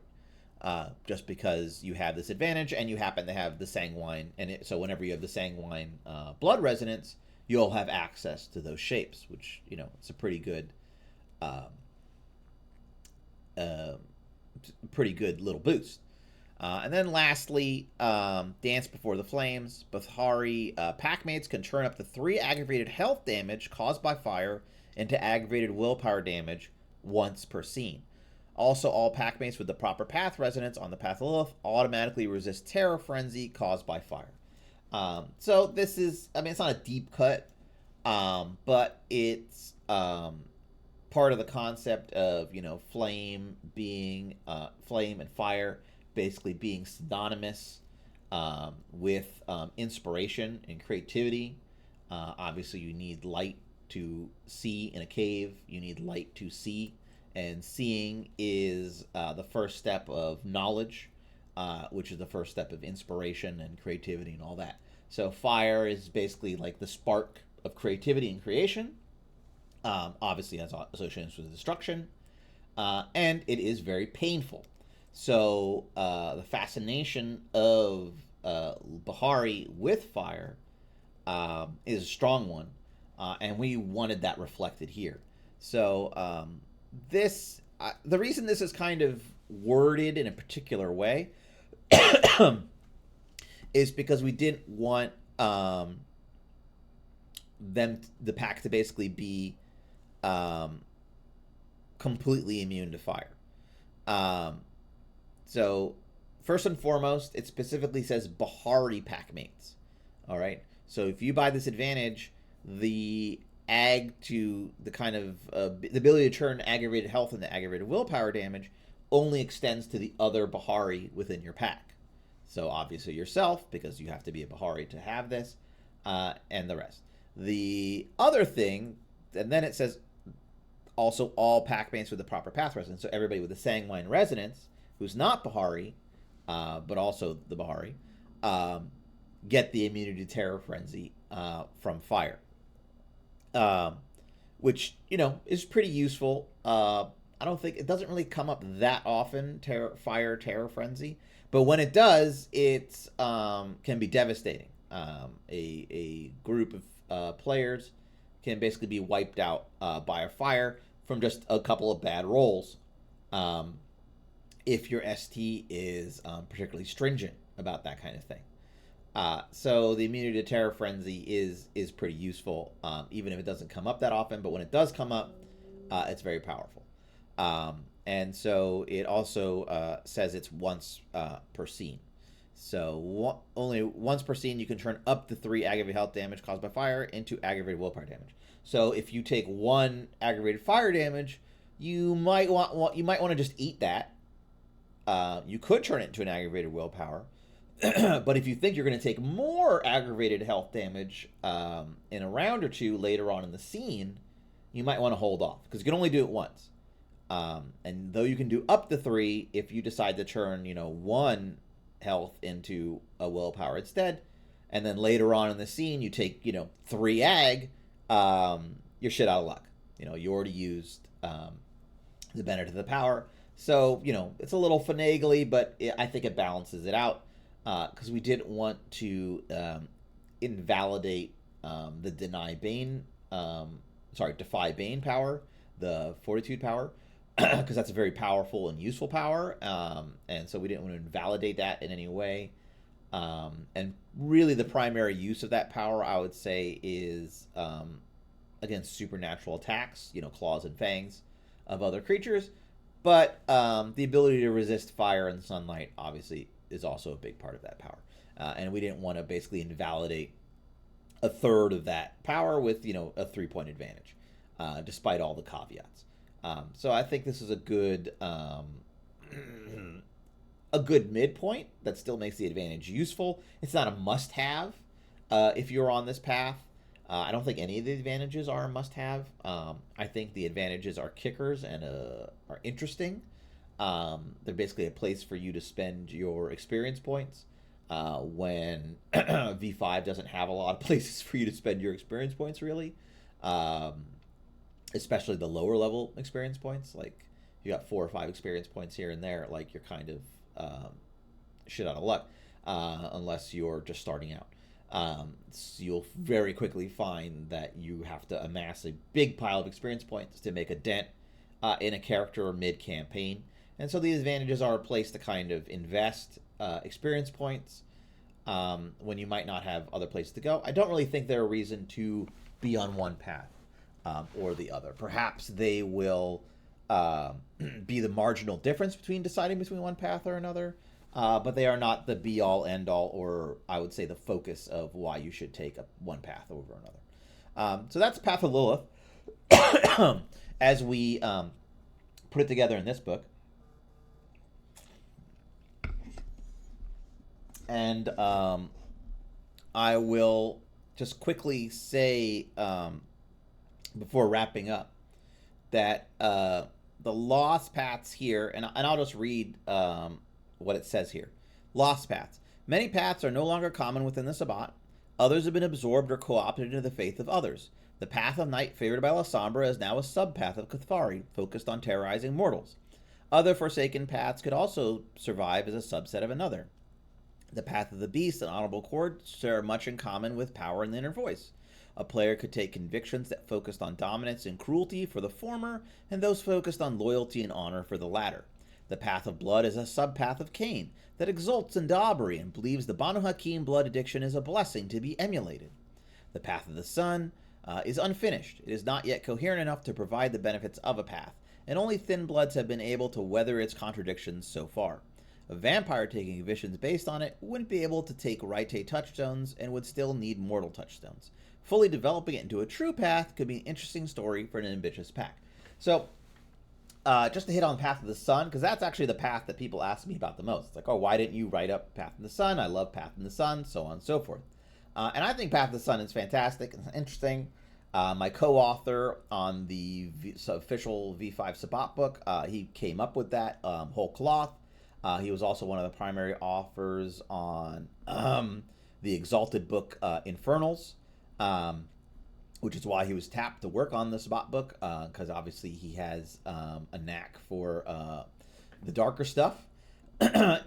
just because you have this advantage and you happen to have the sanguine, and so whenever you have the sanguine blood resonance, you'll have access to those shapes, which it's a pretty good little boost. And then lastly, Dance Before the Flames. Bahari packmates can turn up to 3 aggravated health damage caused by fire into aggravated willpower damage once per scene. Also, all packmates with the proper path resonance on the Path of Lilith automatically resist Terror Frenzy caused by fire. So this is, it's not a deep cut, but it's part of the concept of, flame and fire basically being synonymous with inspiration and creativity. Obviously, you need light to see in a cave. You need light to see. And seeing is the first step of knowledge, which is the first step of inspiration and creativity and all that. So fire is basically like the spark of creativity and creation. Obviously has associations with destruction. And it is very painful. So the fascination of Bahari with fire is a strong one. And we wanted that reflected here. So the reason this is kind of worded in a particular way is because we didn't want the pack to basically be completely immune to fire. So first and foremost, it specifically says Bahari packmates. All right. So if you buy this advantage, the the ability to turn aggravated health into aggravated willpower damage only extends to the other Bahari within your pack. So obviously yourself, because you have to be a Bahari to have this, and the rest. The other thing, and then it says also all packmates with the proper path resonance. So everybody with the sanguine resonance, who's not Bahari, but also the Bahari, get the immunity to Terror Frenzy from fire. Which, is pretty useful. I don't think it doesn't really come up that often, Terror Frenzy, but when it does, it's can be devastating. A group of players can basically be wiped out by a fire from just a couple of bad rolls, if your ST is particularly stringent about that kind of thing. So the immunity to Terror Frenzy is pretty useful, even if it doesn't come up that often. But when it does come up, it's very powerful. And so it also says it's once per scene. So only once per scene you can turn up to 3 aggravated health damage caused by fire into aggravated willpower damage. So if you take 1 aggravated fire damage, you might want to just eat that. You could turn it into an aggravated willpower. But if you think you're going to take more aggravated health damage in a round or two later on in the scene, you might want to hold off, because you can only do it once. And though you can do up to 3, if you decide to turn, 1 health into a willpower instead, and then later on in the scene you take, 3 ag, you're shit out of luck. You already used the benefit of the power. So, it's a little finagly, but I think it balances it out, because we didn't want to invalidate the Defy Bane power, the Fortitude power, because that's a very powerful and useful power, and so we didn't want to invalidate that in any way. And really the primary use of that power, I would say, is against supernatural attacks, claws and fangs of other creatures. But the ability to resist fire and sunlight, obviously, is also a big part of that power. And we didn't want to basically invalidate a third of that power with, a 3-point advantage, despite all the caveats. So I think this is a good midpoint that still makes the advantage useful. It's not a must-have if you're on this path. I don't think any of the advantages are a must-have. I think the advantages are kickers and are interesting. They're basically a place for you to spend your experience points when V5 doesn't have a lot of places for you to spend your experience points, really. Especially the lower level experience points. Like, you got 4 or 5 experience points here and there, like, you're kind of shit out of luck, unless you're just starting out. So you'll very quickly find that you have to amass a big pile of experience points to make a dent in a character mid-campaign. And so these advantages are a place to kind of invest experience points when you might not have other places to go. I don't really think they're a reason to be on one path or the other. Perhaps they will be the marginal difference between deciding between one path or another. But they are not the be-all, end-all, or I would say the focus of why you should take one path over another. So that's Path of Lilith as we put it together in this book. And I will just quickly say, before wrapping up, that the lost paths here, and I'll just read what it says here. Lost paths. Many paths are no longer common within the Sabbat. Others have been absorbed or co-opted into the faith of others. The path of night favored by La Sombra is now a sub-path of Cathari, focused on terrorizing mortals. Other forsaken paths could also survive as a subset of another. The path of the beast and honorable chord share much in common with power and the inner voice. A player could take convictions that focused on dominance and cruelty for the former, and those focused on loyalty and honor for the latter. The Path of Blood is a sub-path of Cain that exults in Dabri and believes the Banu Hakim blood addiction is a blessing to be emulated. The Path of the Sun is unfinished. It is not yet coherent enough to provide the benefits of a path, and only thin bloods have been able to weather its contradictions so far. A vampire taking visions based on it wouldn't be able to take Raite touchstones and would still need mortal touchstones. Fully developing it into a true path could be an interesting story for an ambitious pack. So, just to hit on Path of the Sun, because that's actually the path that people ask me about the most. It's like, oh, why didn't you write up Path of the Sun? I love Path of the Sun, so on and so forth. And I think Path of the Sun is fantastic and interesting. My co-author on the official V5 Sabbat book, he came up with that whole cloth. He was also one of the primary authors on the Exalted book Infernals, which is why he was tapped to work on the Sabbat book, because obviously he has a knack for the darker stuff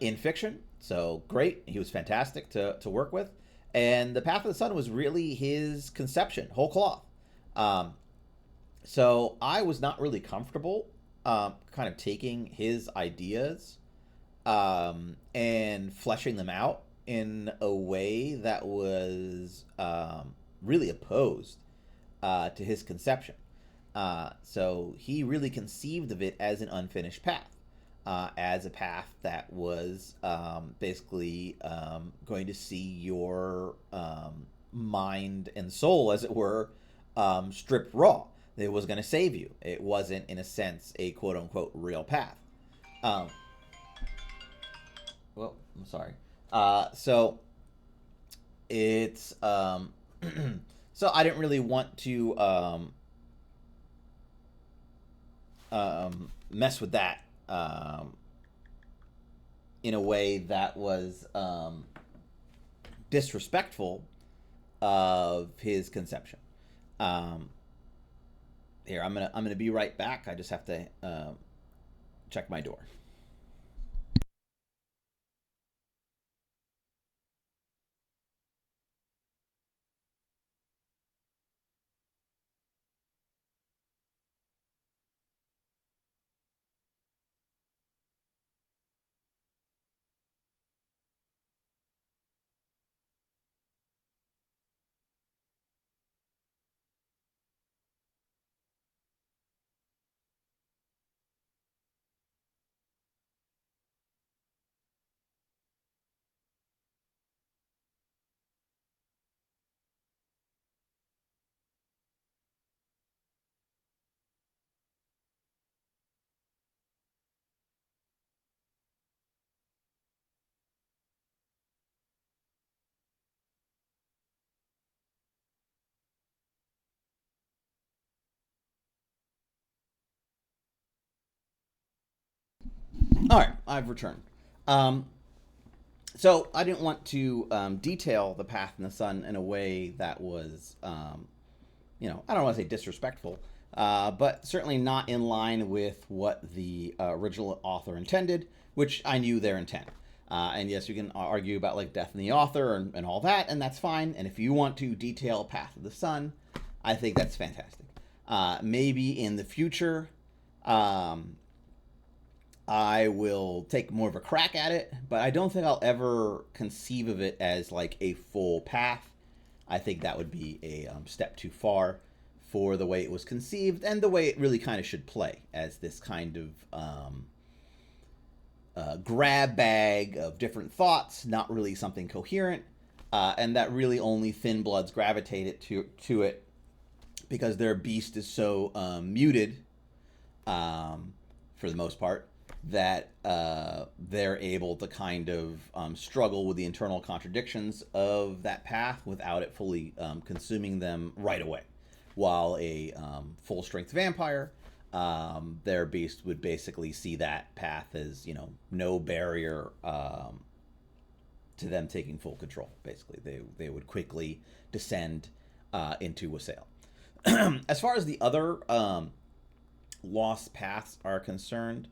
in fiction. So great. He was fantastic to work with. And the Path of the Sun was really his conception, whole cloth. So I was not really comfortable kind of taking his ideas and fleshing them out in a way that was really opposed to his conception. So he really conceived of it as an unfinished path, as a path that was basically going to see your mind and soul, as it were, stripped raw. It was going to save you. It wasn't, in a sense, a quote-unquote real path. Well, I'm sorry. So it's so I didn't really want to mess with that in a way that was disrespectful of his conception. Um, Here, I'm gonna be right back. I just have to check my door. All right, I've returned. Um, so I didn't want to detail the path in the sun in a way that was, I don't want to say disrespectful, but certainly not in line with what the original author intended, which I knew their intent. And yes, you can argue about like death in the author and all that, and that's fine. And if you want to detail Path of the Sun, I think that's fantastic. Maybe in the future, um, I will take more of a crack at it, but I don't think I'll ever conceive of it as like a full path. I think that would be a step too far for the way it was conceived and the way it really kind of should play as this kind of grab bag of different thoughts, not really something coherent, and that really only thin bloods gravitated to it because their beast is so muted for the most part that they're able to kind of struggle with the internal contradictions of that path without it fully consuming them right away. While a full strength vampire, their beast would basically see that path as, no barrier to them taking full control. Basically, they would quickly descend into Wassail. As far as the other lost paths are concerned,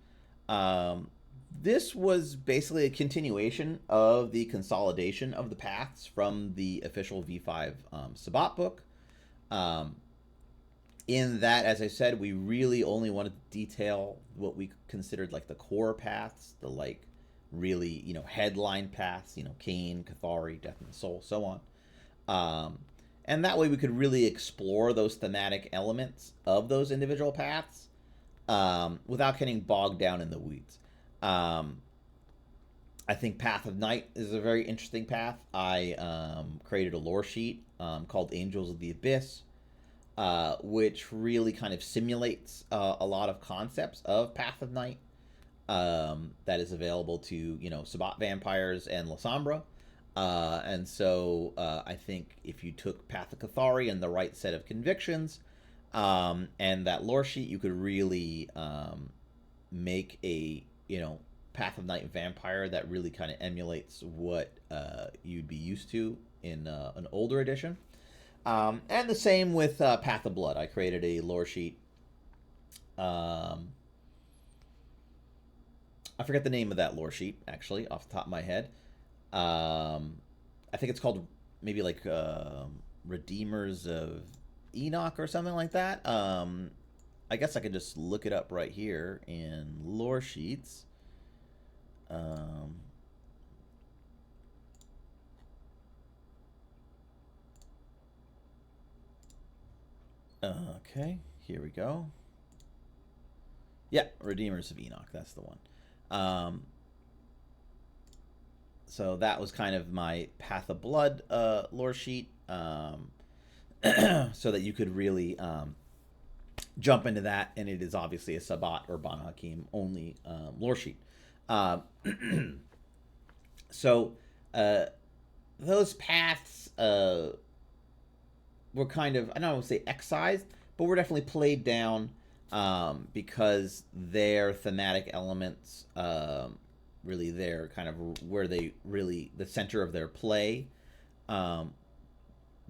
this was basically a continuation of the consolidation of the paths from the official V5 Sabbat book. In that, as I said, we really only wanted to detail what we considered like the core paths, the like really, headline paths, Cain, Cathari, Death and the Soul, so on. And that way we could really explore those thematic elements of those individual paths without getting bogged down in the weeds. I think Path of Night is a very interesting path. I created a lore sheet called Angels of the Abyss, which really kind of simulates a lot of concepts of Path of Night that is available to, Sabbat vampires and Lasombra. And so I think if you took Path of Cathari and the right set of convictions and that lore sheet, you could really make a, Path of Night vampire that really kind of emulates what you'd be used to in an older edition. And the same with Path of Blood. I created a lore sheet. I forget the name of that lore sheet, actually, off the top of my head. I think it's called maybe like Redeemers of Enoch or something like that. I guess I could just look it up right here in lore sheets. Okay, here we go. Yeah, Redeemers of Enoch, that's the one. So that was kind of my Path of Blood lore sheet, so that you could really jump into that, and it is obviously a Sabbat or Banu Hakim only lore sheet. So those paths were kind of, I don't want to say excised, but were definitely played down because their thematic elements, really, they're kind of where they really the center of their play. Um,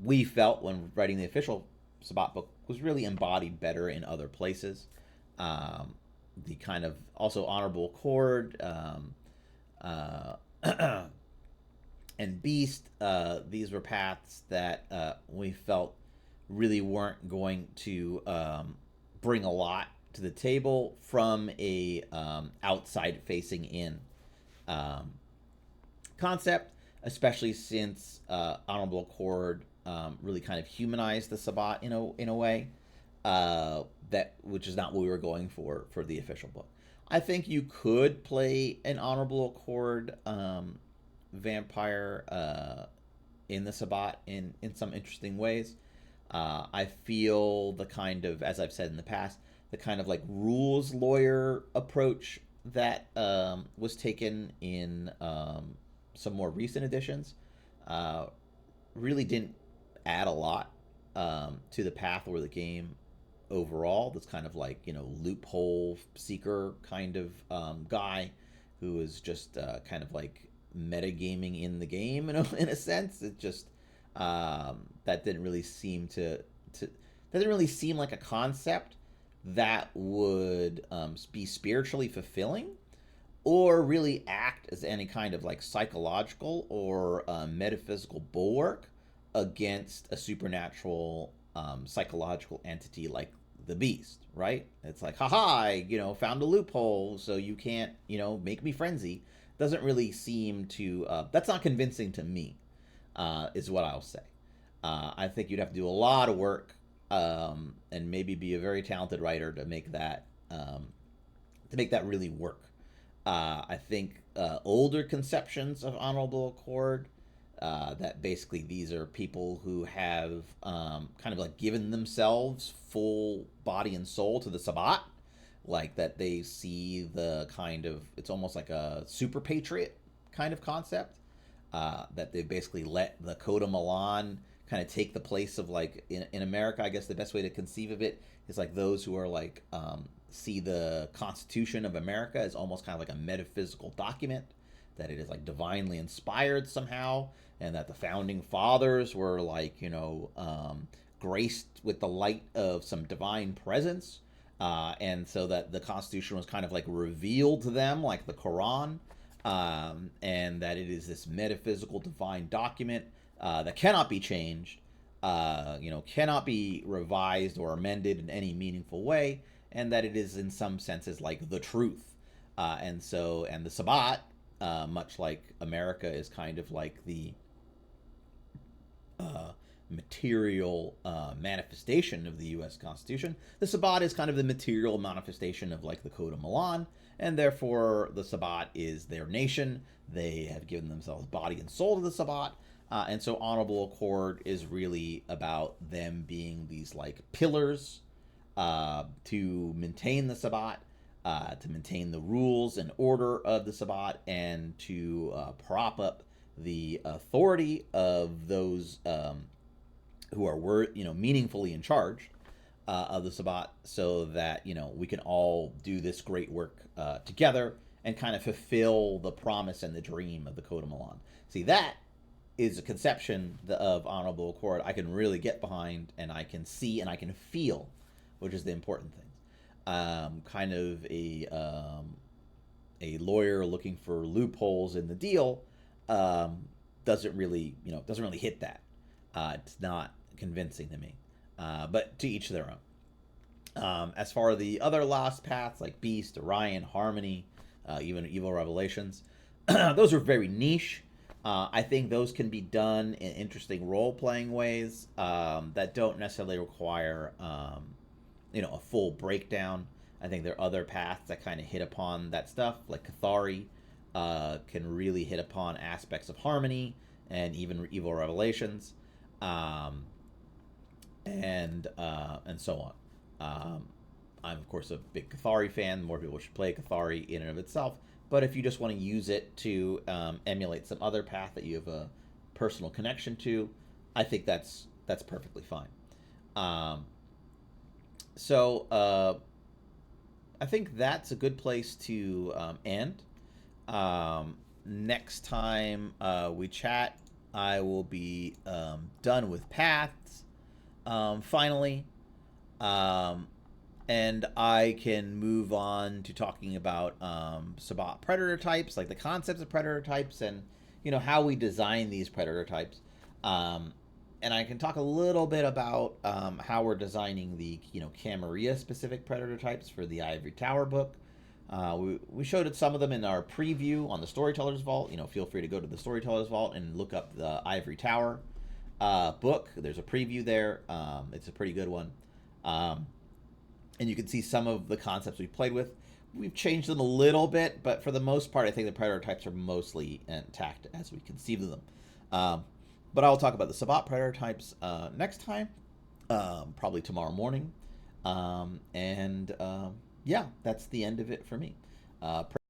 we felt when writing the official Sabbat book was really embodied better in other places. Um, the kind of also honorable accord, uh, and beast. These were paths that we felt really weren't going to bring a lot to the table from a outside facing in um, concept, especially since honorable accord really kind of humanized the Sabbat in a way that which is not what we were going for the official book. I think you could play an honorable accord vampire in the Sabbat in some interesting ways. I feel the kind of, as I've said in the past, the kind of like rules lawyer approach that was taken in some more recent editions uh, really didn't add a lot to the path or the game overall. That's kind of like loophole seeker kind of guy who is just kind of like metagaming in the game in a sense. It just that didn't really seem to that didn't really seem like a concept that would be spiritually fulfilling or really act as any kind of like psychological or metaphysical bulwark against a supernatural psychological entity like the beast, right? It's like, haha, found a loophole, so you can't, make me frenzy. Doesn't really seem to, that's not convincing to me, is what I'll say. I think you'd have to do a lot of work and maybe be a very talented writer to make that really work. I think older conceptions of honorable accord, that basically these are people who have kind of like given themselves full body and soul to the Sabbat, like that they see the kind of, it's almost like a super patriot kind of concept, that they basically let the Code of Milan kind of take the place of like in America. I guess the best way to conceive of it is like those who are like see the Constitution of America as almost kind of like a metaphysical document, that it is like divinely inspired somehow, and that the founding fathers were like graced with the light of some divine presence, and so that the Constitution was kind of like revealed to them like the Quran, and that it is this metaphysical divine document that cannot be changed, cannot be revised or amended in any meaningful way, and that it is in some senses like the truth. And the Sabbat, much like America, is kind of like the material manifestation of the U.S. Constitution. The Sabbat is kind of the material manifestation of like the Code of Milan, and therefore the Sabbat is their nation. They have given themselves body and soul to the Sabbat. And so honorable accord is really about them being these like pillars to maintain the Sabbat, to maintain the rules and order of the Sabbat, and to prop up the authority of those who are meaningfully in charge of the Sabbat, so that we can all do this great work together and kind of fulfill the promise and the dream of the Code of Milan. See, that is a conception of honorable accord I can really get behind, and I can see and I can feel, which is the important thing. Kind of a lawyer looking for loopholes in the deal doesn't really hit that. It's not convincing to me, but to each their own. As far as the other lost paths like Beast, Orion, Harmony, even Evil Revelations, those are very niche. I think those can be done in interesting role-playing ways that don't necessarily require a full breakdown. I think there are other paths that kind of hit upon that stuff, like Cathari can really hit upon aspects of Harmony and even Evil Revelations, and so on. I'm of course a big Cathari fan. More people should play Cathari in and of itself. But if you just want to use it to emulate some other path that you have a personal connection to, I think that's perfectly fine. So I think that's a good place to end. Next time we chat, I will be done with paths finally. Um, and I can move on to talking about Sabbat predator types, like the concepts of predator types, and how we design these predator types. Um, and I can talk a little bit about how we're designing the Camarilla specific predator types for the Ivory Tower book. We showed some of them in our preview on the Storyteller's Vault. Feel free to go to the Storyteller's Vault and look up the Ivory Tower book. There's a preview there. It's a pretty good one. And you can see some of the concepts we've played with. We've changed them a little bit, but for the most part, I think the predator types are mostly intact as we conceive of them. But I'll talk about the Sabbat predator types next time, probably tomorrow morning. Yeah, that's the end of it for me.